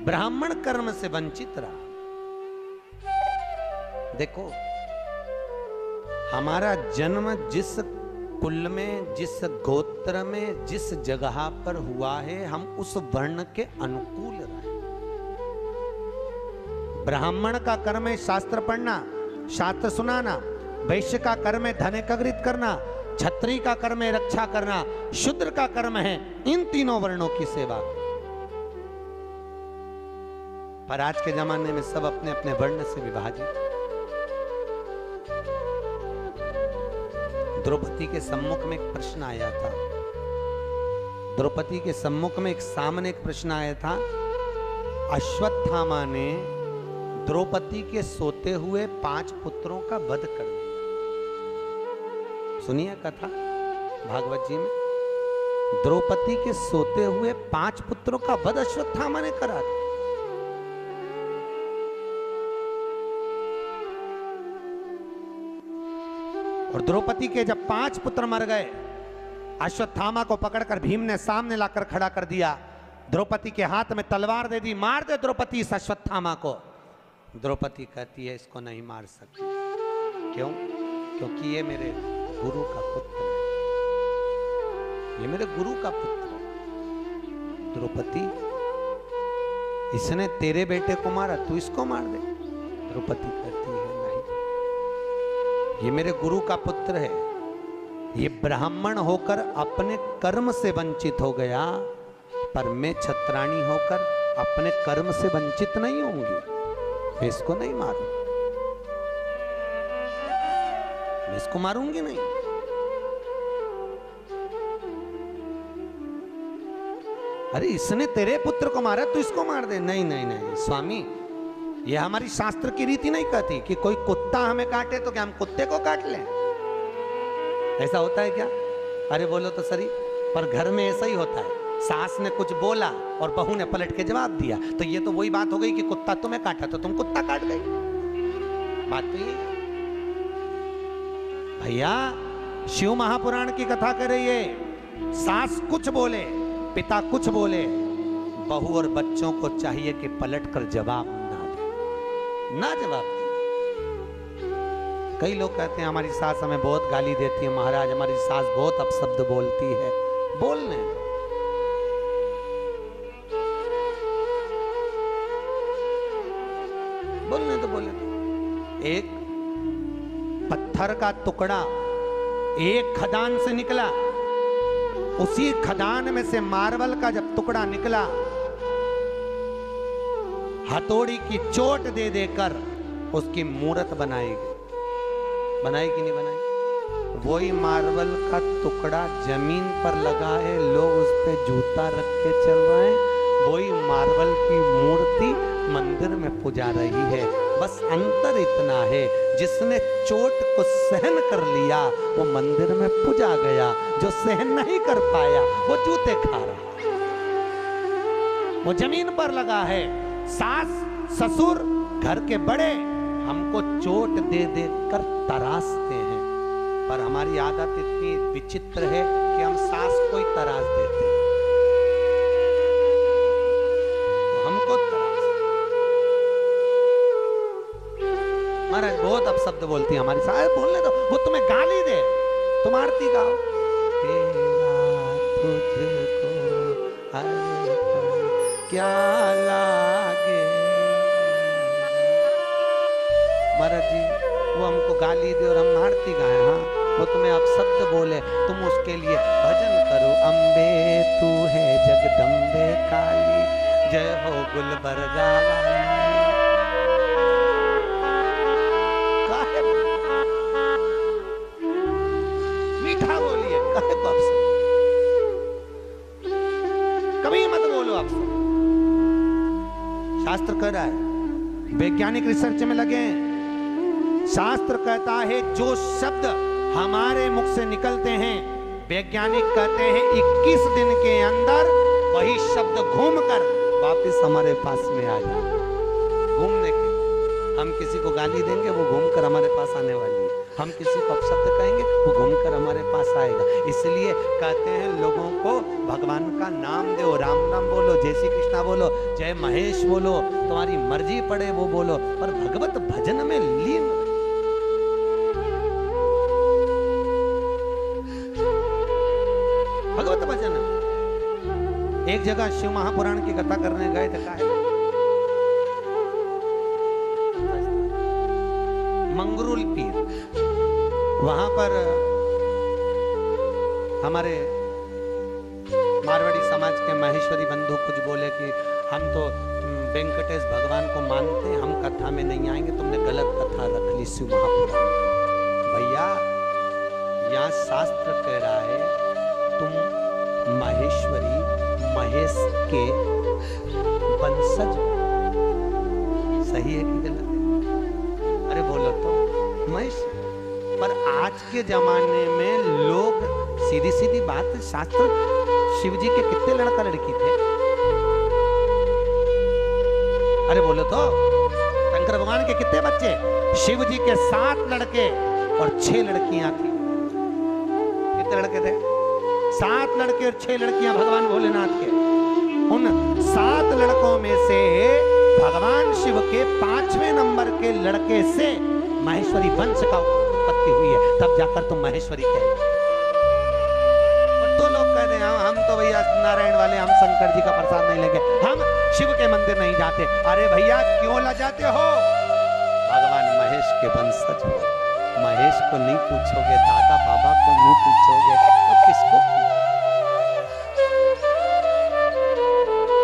ब्राह्मण कर्म से वंचित रहा। देखो, हमारा जन्म जिस कुल में, जिस गोत्र में, जिस जगह पर हुआ है, हम उस वर्ण के अनुकूल रहे। ब्राह्मण का कर्म है शास्त्र पढ़ना, शास्त्र सुनाना। वैश्य का कर्म है धन एकत्रित करना। क्षत्रिय का कर्म है रक्षा करना। शूद्र का कर्म है इन तीनों वर्णों की सेवा। पर आज के जमाने में सब अपने अपने वर्ण से विभाजित। द्रौपदी के सम्मुख में एक प्रश्न आया था। द्रौपदी के सम्मुख में सामने एक प्रश्न आया था। अश्वत्थामा ने द्रौपदी के सोते हुए 5 पुत्रों का वध कर दिया। सुनिए कथा भागवत जी में, द्रौपदी के सोते हुए 5 पुत्रों का वध अश्वत्थामा ने करा था। और द्रौपदी के जब 5 पुत्र मर गए, अश्वत्थामा को पकड़कर भीम ने सामने लाकर खड़ा कर दिया। द्रौपदी के हाथ में तलवार दे दी, मार दे द्रौपदी इस अश्वत्थामा को। द्रौपदी कहती है इसको नहीं मार सकती। क्यों? क्योंकि ये मेरे गुरु का पुत्र है, ये मेरे गुरु का पुत्र है। द्रौपदी, इसने तेरे बेटे को मारा, तू इसको मार दे। द्रौपदी कहती है ये मेरे गुरु का पुत्र है, ये ब्राह्मण होकर अपने कर्म से वंचित हो गया, पर मैं क्षत्राणी होकर अपने कर्म से वंचित नहीं होंगी। मैं इसको नहीं मारूं, मैं इसको मारूंगी नहीं। अरे इसने तेरे पुत्र को मारा, तू इसको मार दे। नहीं नहीं नहीं स्वामी, यह हमारी शास्त्र की रीति नहीं कहती कि कोई कुत्ता हमें काटे तो क्या हम कुत्ते को काट लें। ऐसा होता है क्या? अरे बोलो तो सही, पर घर में ऐसा ही होता है। सास ने कुछ बोला और बहू ने पलट के जवाब दिया, तो ये तो वही बात हो गई कि कुत्ता तुम्हें काटा तो तुम कुत्ता काट गई। बात तो ये भैया, शिव महापुराण की कथा कर रही है। सास कुछ बोले, पिता कुछ बोले, बहू और बच्चों को चाहिए कि पलट कर जवाब ना जवाब दी। कई लोग कहते हैं हमारी सास हमें बहुत गाली देती है, महाराज हमारी सास बहुत अपशब्द बोलती है। बोलने तो बोले। एक पत्थर का टुकड़ा एक खदान से निकला, उसी खदान में से मार्बल का जब टुकड़ा निकला, हथौड़ी की चोट दे देकर उसकी मूर्त बनाएगी। बनाएगी नहीं बनाएगी? वही मार्बल का टुकड़ा जमीन पर लगा है, लोग उस पे जूता रख के चल रहे हैं। वही मार्बल की मूर्ति मंदिर में पूजा रही है। बस अंतर इतना है, जिसने चोट को सहन कर लिया वो मंदिर में पूजा गया, जो सहन नहीं कर पाया वो जूते खा रहा, वो जमीन पर लगा है। सास ससुर घर के बड़े हमको चोट दे दे कर तराशते हैं, पर हमारी आदत इतनी विचित्र है कि हम सास को ही तराश देते हैं। तो हमको तराश, महाराज बहुत अपशब्द बोलती है हमारी सास। बोलने दो, वो तुम्हें गाली दे, तुम आरती गाओ। तेरा तुझको क्या लागे। महाराज जी वो हमको गाली दे और हम आरती गाए, हाँ वो तुम्हें अपशब्द बोले, तुम उसके लिए भजन करो। अम्बे तू है जगदम्बे काली, जय हो गुलबर्गा मीठा बोलिए, कहे को अपशब्द कभी मत बोलो अपशब्द। शास्त्र कह रहा है, वैज्ञानिक रिसर्च में लगे हैं। शास्त्र कहता है जो शब्द हमारे मुख से निकलते हैं वैज्ञानिक कहते हैं 21 दिन के अंदर वही शब्द घूमकर वापस हमारे पास में आ जाए। घूमने के हम किसी को गाली देंगे वो घूमकर हमारे पास आने वाली है, हम किसी को अपशब्द कहेंगे वो घूमकर हमारे पास आएगा। इसलिए कहते हैं लोगों को भगवान का नाम दो, राम नाम बोलो, जय श्री कृष्णा बोलो, जय महेश बोलो, तुम्हारी मर्जी पड़े वो बोलो, पर भगवत भजन में लीन। भगवत भजन एक जगह शिव महापुराण की कथा करने गए थे, कहा मंगरूल पीर, वहां पर हमारे मारवाड़ी समाज के महेश्वरी बंधु कुछ बोले कि हम तो वेंकटेश भगवान को मानते हैं, हम कथा में नहीं आएंगे, तुमने गलत कथा रख ली शिव महापुराण। भैया यहाँ शास्त्र कह रहा है तुम महेश्वरी महेश के वंशज, सही है कि गलत है? अरे बोलो तो महेश। पर आज के जमाने में लोग सीधी सीधी बात, शास्त्र शिव जी के कितने लड़का लड़की थे? अरे बोलो तो शंकर भगवान के कितने बच्चे? शिव जी के 7 लड़के और 6 लड़कियां थी। कितने लड़के थे? 7 लड़के और 6 लड़कियां भगवान भोलेनाथ के। उन 7 लड़कों में से भगवान शिव के 5वें नंबर के लड़के से महेश्वरी वंश का उत्पत्ति हुई है, तब जाकर तुम महेश्वरी कहे। और तो लोग कहते हैं हम तो भैया नारायण वाले, हम शंकर जी का प्रसाद नहीं लेंगे, हम शिव के मंदिर नहीं जाते। अरे भैया क्यों ला जाते हो? भगवान महेश के वंशज हो, महेश को नहीं पूछोगे, दादा बाबा को नहीं पूछोगे तो किसको?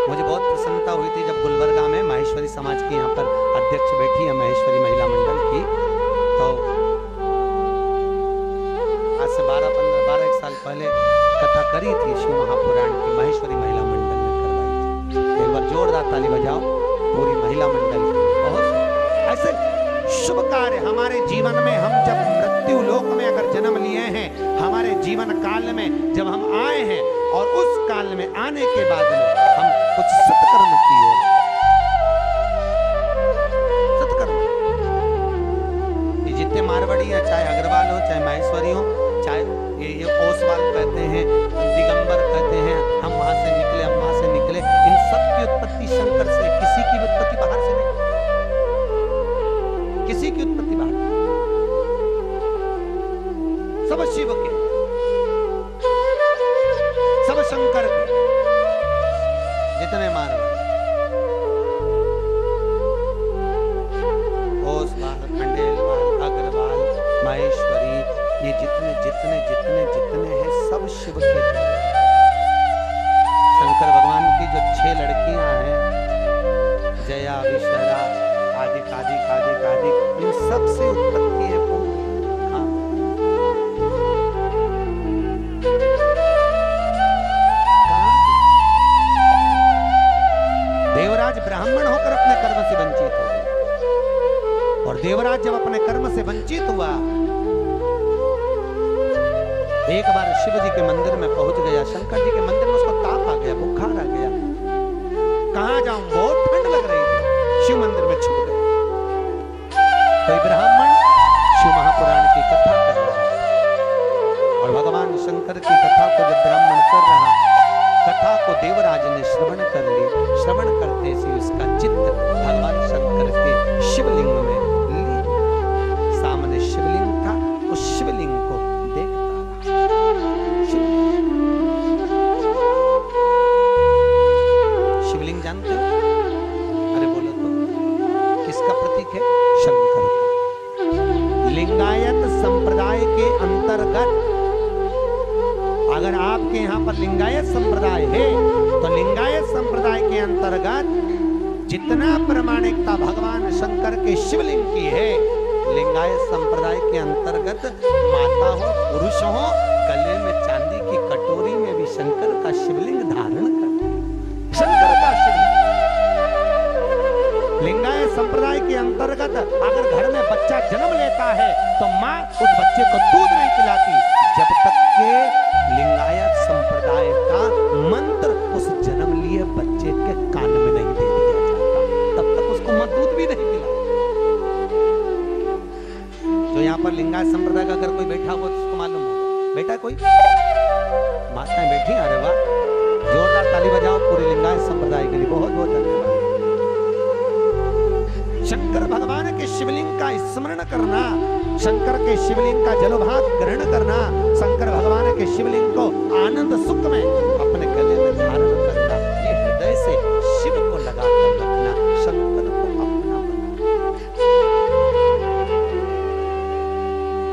मुझे बहुत प्रसन्नता हुई थी जब गुलबर्गा में महेश्वरी समाज की यहाँ पर अध्यक्ष बैठी है, महेश्वरी महिला मंडल की, तो आज से 12 साल पहले कथा करी थी शिव महापुराण की, महेश्वरी महिला मंडल ने करवाई थी। एक बार जोरदार ताली बजाओ पूरी महिला मंडल की। बहुत ऐसे शुभ कार्य हमारे जीवन में, हम जब मृत्यु लोक में अगर जन्म लिए हैं, हमारे जीवन काल में जब हम आए हैं और उस काल में आने के बाद में हम कुछ सत्कर्म की ओर, सत्कर्म, ये जितने मारवाड़ी हैं, चाहे अग्रवाल हो, चाहे महेश्वरी हो, चाहे ये ओसवाल कहते हैं, दिगंबर कहते हैं, हम वहां से निकले, हम वहां से निकले, इन सब की उत्पत्ति शंकर से, किसी की उत्पत्ति बाहर से नहीं, किसी की उत्पत्ति बाहर, सब शिव के, सब शंकर के, जितने मारवाड़ी, ओसवाल, खंडेलवाल, अग्रवाल, महेश्वरी, ये जितने जितने जितने जितने हैं सब शिव के। शंकर भगवान की जो 6 लड़कियां हैं, जया, विशरा, आदिक आदिक आदिक आदिक, इन सब से उत्पत्ति है पूरी। हाँ। देवराज ब्राह्मण होकर अपने कर्म से वंचित हो गए, और देवराज जब अपने कर्म से वंचित हुआ, एक बार शिव जी के मंदिर में पहुंच गया, शंकर जी के मंदिर में उसको ताप आ गया, बुखार आ गया, कहां जाऊं, बहुत ठंड लग रही थी, शिव मंदिर में छुप गए। कोई ब्राह्मण शिव महापुराण की कथा कर रहा है, और भगवान शंकर की कथा को जब ब्राह्मण कर रहा, कथा को देवराज ने श्रवण कर ली, श्रवण करते से उसका चित्त भगवान शंकर के शिवलिंग में ली, सामने शिवलिंग था, उस शिवलिंग को देखता रहा। शिवलिंग जानते हो? अरे बोलो तो किसका प्रतीक है? शंकर का। लिंगायत संप्रदाय के अंतर्गत, अगर आपके यहाँ पर लिंगायत संप्रदाय है तो लिंगायत संप्रदाय के अंतर्गत जितना प्रामाणिकता भगवान शंकर के शिवलिंग की है, लिंगायत संप्रदाय के अंतर्गत माता हो, पुरुष हो, गले में चांदी की कटोरी में भी शंकर का शिवलिंग धारण करते हैं। शंकर का शिवलिंग। लिंगायत संप्रदाय के अंतर्गत अगर घर में बच्चा जन्म लेता है तो माँ उस बच्चे को दूध नहीं पिलाती जब तक के लिंगायत संप्रदाय का मंत्र उस जन्म लिए बच्चे के कान में नहीं दे दिया जाता, तब तक उसको दूध भी नहीं मिला। जो यहाँ पर लिंगायत संप्रदाय का अगर कोई बैठा हो तो उसको मालूम होगा। बैठा कोई माताएं बैठी, अरे वाह, जोरदार ताली बजाओ पूरे लिंगायत संप्रदाय के लिए, बहुत बहुत धन्यवाद। शंकर भगवान के शिवलिंग का स्मरण करना, शंकर के शिवलिंग का जलोभाग ग्रहण करना, शंकर भगवान के शिवलिंग को आनंद सुख में अपने गले में धारण करना, ये हृदय से शिव को लगा कर रखना, शंकर को अपना बनाना।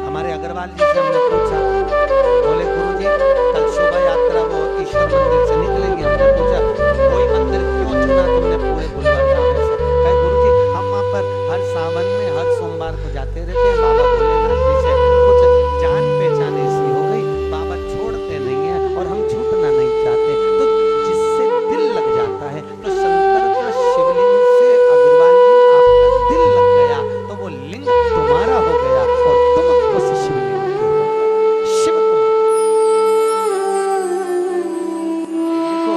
हमारे अग्रवाल जी से हमने पूछा, बोले गुरुजी कल शोभा यात्रा वो ईश्वर मंदिर से निकलेगी। हमने पूछा कोई मंदिर क्यों चुना तुमने पूरे बुलवाड़ा में से? कहे गुरुजी हम वहां पर हर सावन में हर सोमवार को जाते रहते हैं, बाबा भोलेनाथ जी से कुछ जान पहचान ऐसी हो गई, बाबा छोड़ते नहीं है और हम छूटना नहीं चाहते। तो जिससे दिल लग जाता है, तो शंकर का शिवलिंग से अग्रवाल जी आपका दिल लग गया तो वो लिंग तुम्हारा हो गया और तुम उस शिवलिंग के हो गए। शिव देखो,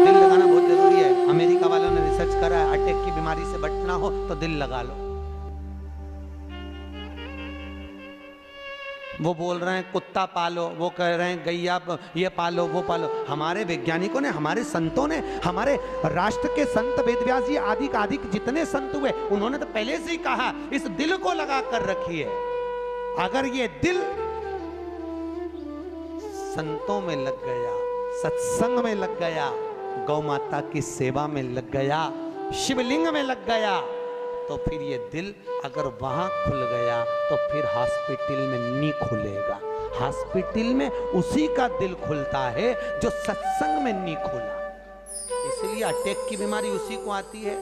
दिल लगाना बहुत जरूरी है। अमेरिका वालों ने रिसर्च करा है, अटैक की बीमारी से बचना हो तो दिल लगा लो। वो बोल रहे हैं कुत्ता पालो, वो कह रहे हैं गैया ये पालो वो पालो। हमारे वैज्ञानिकों ने, हमारे संतों ने, हमारे राष्ट्र के संत वेदव्यास जी आदि का आदि जितने संत हुए, उन्होंने तो पहले से ही कहा इस दिल को लगा कर रखिए। अगर ये दिल संतों में लग गया, सत्संग में लग गया, गौ माता की सेवा में लग गया, शिवलिंग में लग गया, तो फिर ये दिल अगर वहां खुल गया तो फिर हॉस्पिटल में नहीं खुलेगा। हॉस्पिटल में उसी का दिल खुलता है जो सत्संग में नहीं खुला। इसलिए अटैक की बीमारी उसी को आती है,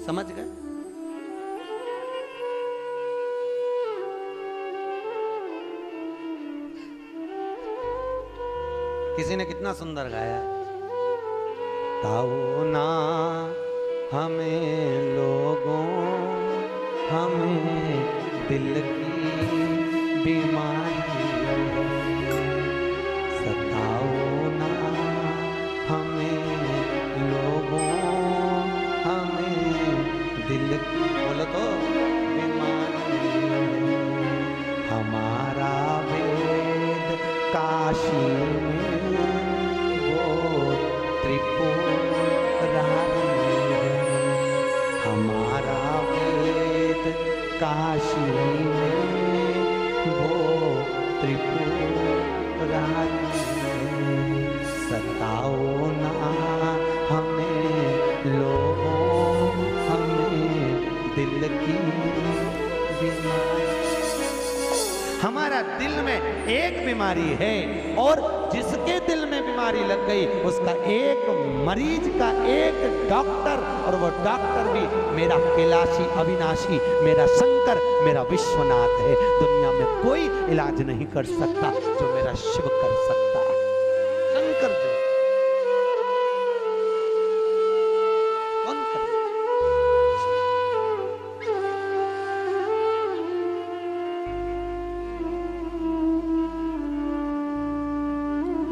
समझ गए? किसी ने कितना सुंदर गाया, ताओ ना हमें लोगों, हमें दिल की बीमारी सताओ ना, हमें लोगों, हमें दिल की, बोलो तो, बीमारी। हमारा वेद काशी में वो त्रिपुरारी, हमारा वेद काशी में वो त्रिपुरारी। सताओ ना हमें लोगों, हमें दिल की बीमारी। हमारा दिल में एक बीमारी है और जिसके दिल में बीमारी लग गई उसका एक मरीज का एक डॉक्टर, और वो डॉक्टर भी मेरा कैलाशी अविनाशी, मेरा शंकर, मेरा विश्वनाथ है। दुनिया में कोई इलाज नहीं कर सकता जो मेरा शिव कर सकता है। शंकर जो कौन करे?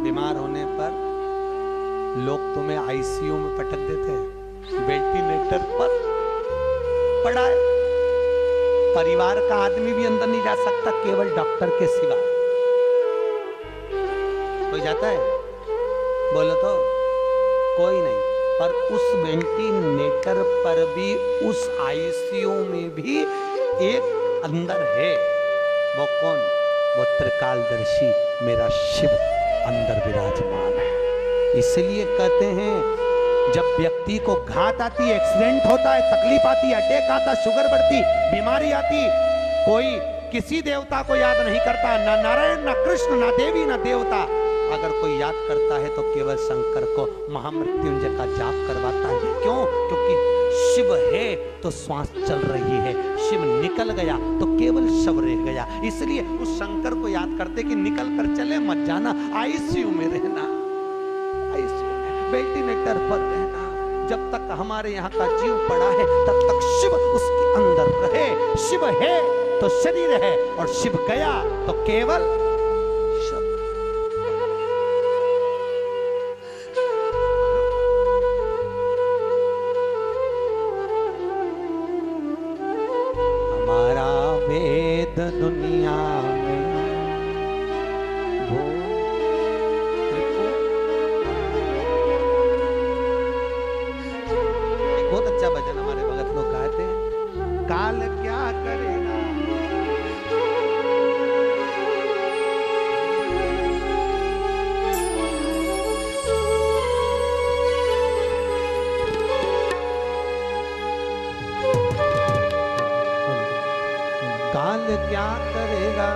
बीमार होने पर लोग तुम्हें आईसीयू में पटक देते हैं, वेंटिलेटर पर पड़ा है, परिवार का आदमी भी अंदर नहीं जा सकता केवल डॉक्टर के सिवा। कोई जाता है? बोलो तो, कोई नहीं। पर उस वेंटिलेटर पर भी, उस आईसीयू में भी एक अंदर है। वो कौन? वो त्रिकालदर्शी मेरा शिव अंदर विराजमान है। इसलिए कहते हैं जब व्यक्ति को घात आती है, एक्सीडेंट होता है, तकलीफ आती है, अटैक आता, शुगर बढ़ती, बीमारी आती, कोई किसी देवता को याद नहीं करता, ना नारायण, ना कृष्ण, ना देवी, ना देवता। अगर कोई याद करता है तो केवल शंकर को महामृत्युंजय का जाप करवाता है। क्यों? क्योंकि शिव है तो श्वास चल रही है, शिव निकल गया तो केवल शव रह गया। इसलिए उस शंकर को याद करते कि निकल कर चले मत जाना, आईसीयू में रहना, आईसीयू में वेंटिलेटर पर रहना। जब तक हमारे यहाँ का जीव पड़ा है तब तक शिव उसके अंदर रहे। शिव है तो शरीर है और शिव गया तो केवल शव। भेद दुनिया में वो एक बहुत अच्छा भजन हमारे भगत लोग गाते हैं, काल क्या करेगा। काल क्या करेगा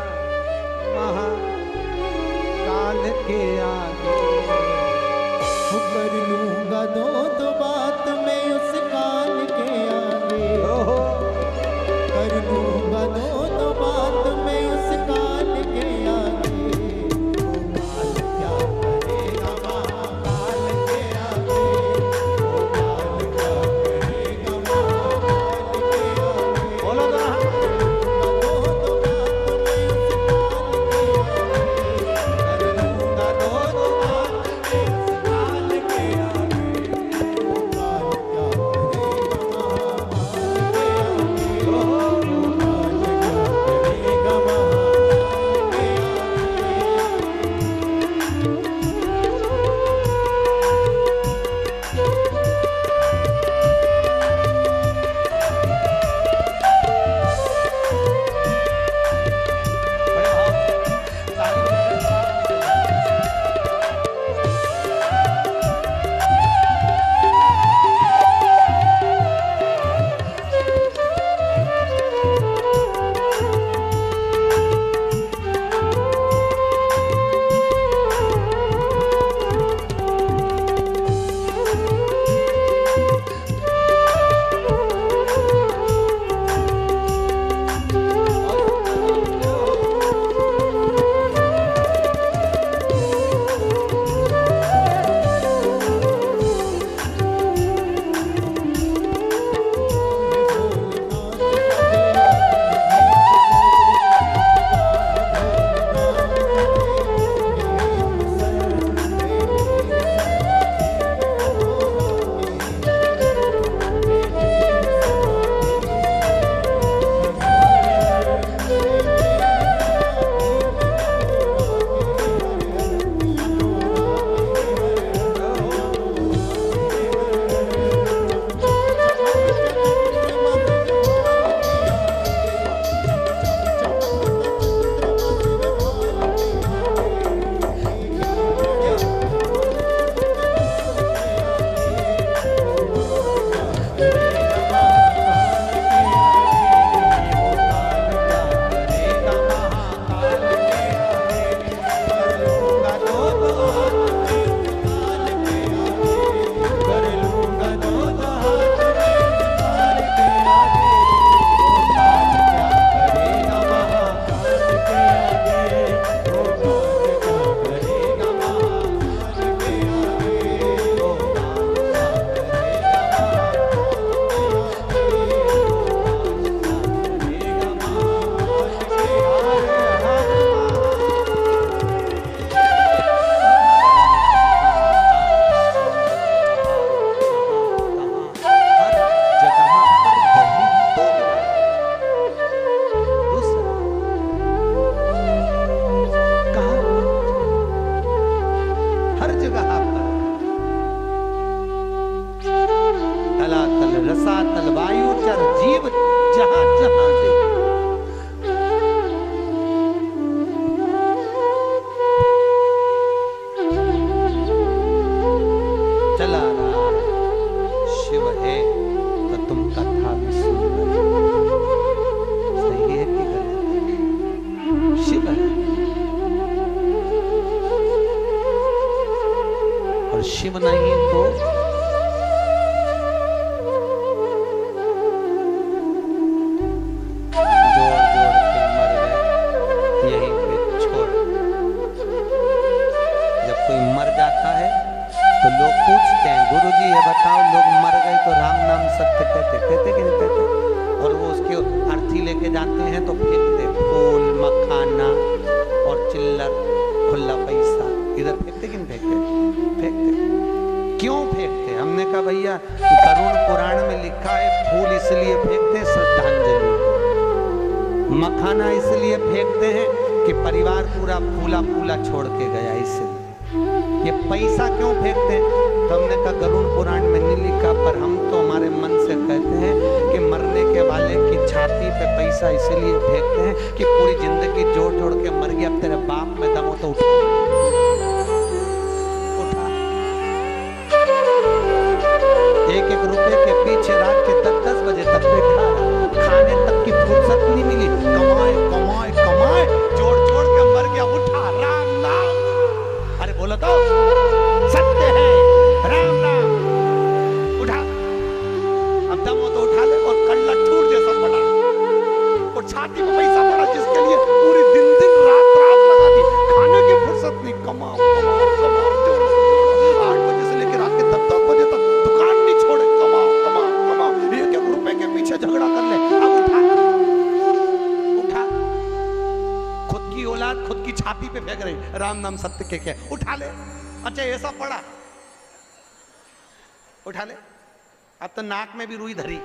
महाकाल के आगे, कर लूंगा दो बात मैं उस काल के आगे, कर लूंगा दो बात मैं उस काल के आगे। वो काल क्या करेगा महाकाल के आगे, वो काल क्या करेगा महाकाल के आगे। बोलो तो रसातल वायु चर जीव जहां जहां दे। चला रहा शिव है तो तुम कथा भी सुन रहे। सही है कि गलत? शिव है और शिव नहीं तो तो लोग पूछते हैं गुरुजी ये बताओ लोग मर गए तो राम नाम सत्य कहते कहते कि नहीं कहते? और वो उसके अर्थी लेके जाते हैं तो फेंकते फूल मखाना और चिल्लर खुला पैसा इधर फेंकते कि नहीं फेंकते? फेंकते। क्यों फेंकते? हमने कहा भैया गरुड़ पुराण में लिखा है फूल इसलिए फेंकते श्रद्धांजलि। मखाना इसलिए फेंकते हैं कि परिवार पूरा फूला फूला छोड़ के गया, इसलिए। ये पैसा क्यों फेंकते हैं? तो हमने कहा गरुड़ पुराण में नहीं लिखा, पर हम तो हमारे मन से कहते हैं कि मरने के वाले की छाती पे पैसा इसलिए फेंकते हैं कि पूरी जिंदगी जोड़ जोड़ के मर गया, अब तेरे बाप में दम हो तो उठा। एक एक रुपए के पीछे रात के 10-10 बजे तक बैठा, खाने तक की फुर्सत नहीं मिली, कमाए कमाए कमाए जोड़ जोड़ के मर गया, उठा राम नाम। अरे बोलो तो सत्य है, राम नाम उठा। अब दम हो तो उठा ले, और कल्ला ठूर जैसा पड़ा, और छाती में पैसा पड़ा जिसके लिए पूरी दिन दिन रात रात लगा दी, खाने की फुर्सत नहीं, कमाओ कमाओ कमाओ जोड़ो जोड़ो, 8 बजे से लेकर रात के 10-10 बजे तक दुकान नहीं छोड़े, कमाओ कमाओ कमाओ, एक एक रुपए के पीछे झगड़ा कर ले। अब उठा उठा, खुद की औलाद खुद की छाती पे फेंक रही, राम नाम सत्य के क्या, उठा ले। अच्छा ऐसा पड़ा, उठा ले। अब तो नाक में भी रुई धरी,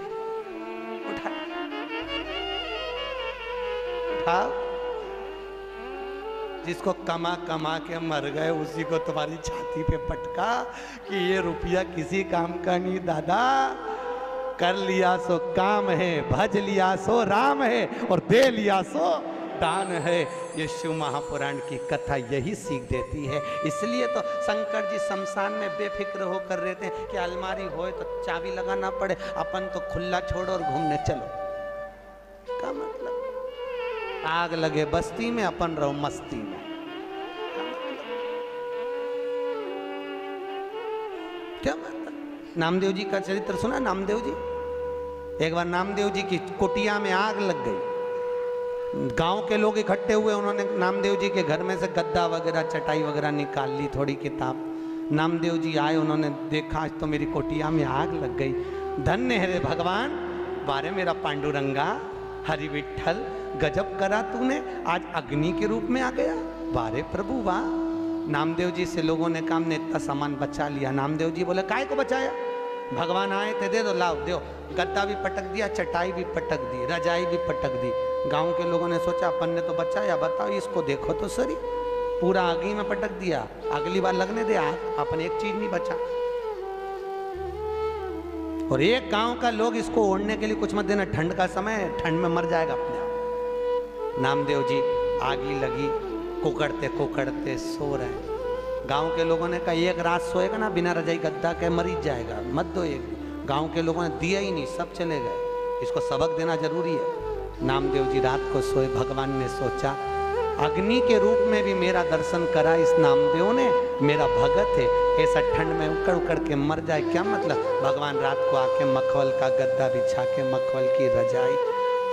उठा उठा। जिसको कमा कमा के मर गए उसी को तुम्हारी छाती पे पटका कि ये रुपया किसी काम का नहीं दादा, कर लिया सो काम है, भज लिया सो राम है, और दे लिया सो दान है। ये शिव महापुराण की कथा यही सीख देती है। इसलिए तो शंकर जी शमशान में बेफिक्र होकर रहते हैं कि अलमारी होए तो चाबी लगाना पड़े, अपन तो खुला छोड़ो और घूमने चलो। क्या मतलब? आग लगे बस्ती में, अपन रहो मस्ती में। क्या मतलब? नामदेव जी का चरित्र सुना? नामदेव जी, एक बार नामदेव जी की कुटिया में आग लग गई, गांव के लोग इकट्ठे हुए, उन्होंने नामदेव जी के घर में से गद्दा वगैरह चटाई वगैरह निकाल ली, थोड़ी किताब। नामदेव जी आए, उन्होंने देखा आज तो मेरी कुटिया में आग लग गई। धन्य है रे भगवान, बारे मेरा पांडुरंगा, हरि विठल, गजब करा तूने, आज अग्नि के रूप में आ गया। बारे प्रभु वाह। नामदेव जी से लोगों ने कहा हमने इतना सामान बचा लिया। नामदेव जी बोले काय को बचाया? भगवान आए थे, दे दो, लाओ दो। गद्दा भी पटक दिया, चटाई भी पटक दी, रजाई भी पटक दी। गांव के लोगों ने सोचा अपन ने तो बचाया, बताओ इसको देखो तो सही, पूरा आगी में पटक दिया, अगली बार लगने दे आग, अपन एक चीज नहीं बचा। और एक गांव का लोग इसको ओढ़ने के लिए कुछ मत देना, ठंड का समय, ठंड में मर जाएगा अपने आप। नामदेव जी आगी लगी, कुकड़ते कुकड़ते सो रहे। गांव के लोगों ने कहा एक रात सोएगा ना बिना रजाई गद्दा के मर ही जाएगा, मत दो एक। गांव के लोगों ने दिया ही नहीं, सब चले गए। इसको सबक देना जरूरी है। नामदेव जी रात को सोए, भगवान ने सोचा अग्नि के रूप में भी मेरा दर्शन करा इस नामदेव ने, मेरा भगत है, ऐसा ठंड में उकड़ उकड़ के मर जाए क्या मतलब। भगवान रात को आके मखवल का गद्दा बिछा के, मखवल की रजाई,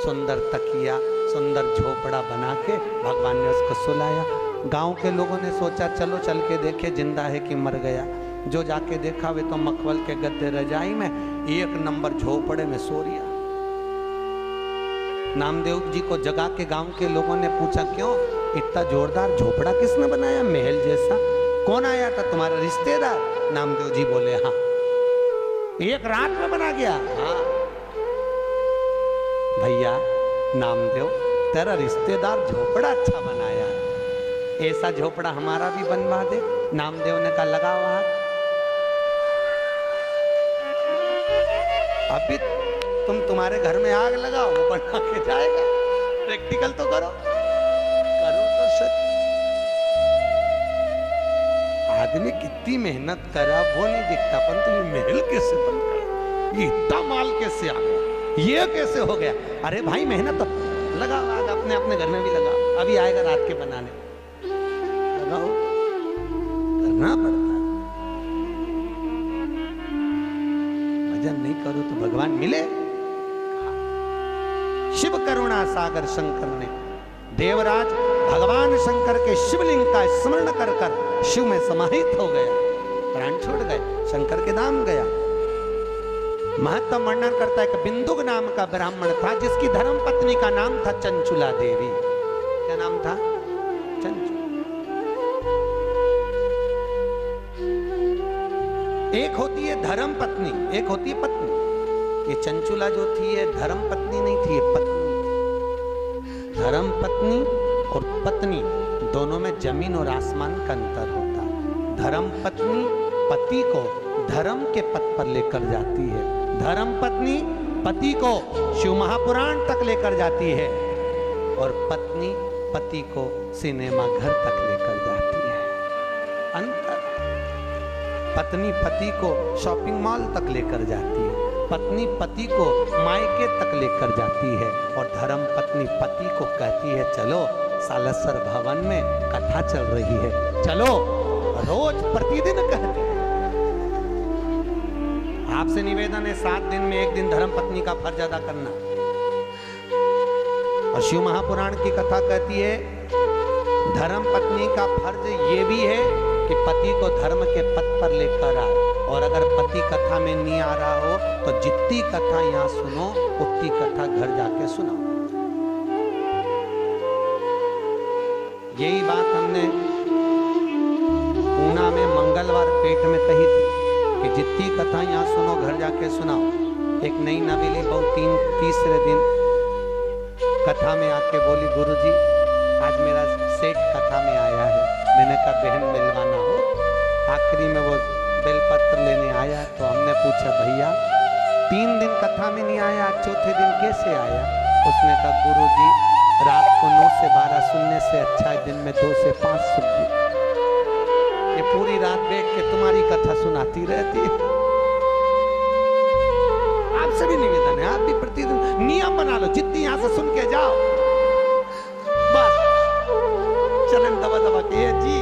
सुंदर तकिया, सुंदर झोपड़ा बना के भगवान ने उसको सुलाया। गांव के लोगों ने सोचा चलो चल के देखे जिंदा है कि मर गया। जो जाके देखा वे तो मखवल के गद्दे रजाई में, एक नंबर झोपड़े में सो रिया। नामदेव जी को जगा के गांव के लोगों ने पूछा क्यों इतना जोरदार झोपड़ा किसने बनाया, महल जैसा? कौन आया था, तुम्हारा रिश्तेदार? नामदेव जी बोले हाँ। एक रात में बना गया? हाँ भैया नामदेव, तेरा रिश्तेदार झोपड़ा अच्छा बनाया, ऐसा झोपड़ा हमारा भी बनवा दे। नामदेव ने कहा लगाओ हाथ। अभी तुम्हारे घर में आग लगाओ, वो बना के जाएगा। प्रैक्टिकल तो करो तो सच। आदमी कितनी मेहनत करा वो नहीं दिखता, परंतु ये महल कैसे बन गया, ये इतना माल कैसे आ गया, ये कैसे हो गया? अरे भाई मेहनत तो लगाओ, आग अपने अपने घर में भी लगाओ, अभी आएगा रात के बनाने, लगाओ, करना पड़ता है। भजन नहीं करो तो भगवान मिले? शिव करुणा सागर शंकर ने, देवराज भगवान शंकर के शिवलिंग का स्मरण कर कर शिव में समाहित हो गया, प्राण छोड़ गए, शंकर के धाम गया। महत्व वर्णन करता है कि बिंदुक नाम का ब्राह्मण था जिसकी धर्म पत्नी का नाम था चंचुला देवी। क्या नाम था? चंचुला। एक होती है धर्म पत्नी, एक होती है पत्नी। ये चंचुला जो थी ये धर्म पत्नी नहीं थी, ये पत्नी थी। धर्म पत्नी और पत्नी दोनों में जमीन और आसमान का अंतर होता है। धर्म पत्नी पति को धर्म के पथ पर लेकर जाती है, धर्म पत्नी पति को शिव महापुराण तक लेकर जाती है, और पत्नी पति को सिनेमा घर तक लेकर जाती है। अंतर, पत्नी पति को शॉपिंग मॉल तक लेकर जाती है, पत्नी पति को मायके तक लेकर जाती है, और धर्म पत्नी पति को कहती है चलो सालसर भवन में कथा चल रही है, चलो। रोज प्रतिदिन कहती है। आपसे निवेदन है 7 दिन में 1 दिन धर्म पत्नी का फर्ज अदा करना। और शिव महापुराण की कथा कहती है धर्म पत्नी का फर्ज ये भी है कि पति को धर्म के पथ पर लेकर आए, और अगर पति कथा में नहीं आ रहा हो तो जितनी कथा यहाँ सुनो उतनी कथा घर जाके सुनाओ। यही बात हमने पूना में मंगलवार पेट में कही थी कि जितनी कथा यहाँ सुनो घर जाके सुनाओ। एक नई नवेली बहू तीसरे दिन कथा में आके बोली गुरुजी आज मेरा सेठ कथा में आया है। मैंने कहा बहन मिलवाना हो। आखिरी में वो बेलपत्र लेने आया तो हमने पूछा भैया 3 दिन कथा में नहीं आया, आज चौथे दिन कैसे आया? उसने कहा गुरुजी रात को 9 से 12 सुनने से अच्छा है दिन में 2 से 5 सुनती। ये पूरी रात बैठ के तुम्हारी कथा सुनाती रहती है। आपसे भी निवेदन है, आप भी प्रतिदिन नियम बना लो, जितनी यहां से सुन के जाओ बस चरण दबा दबा के जी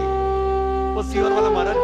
वो सीवर वाला महाराज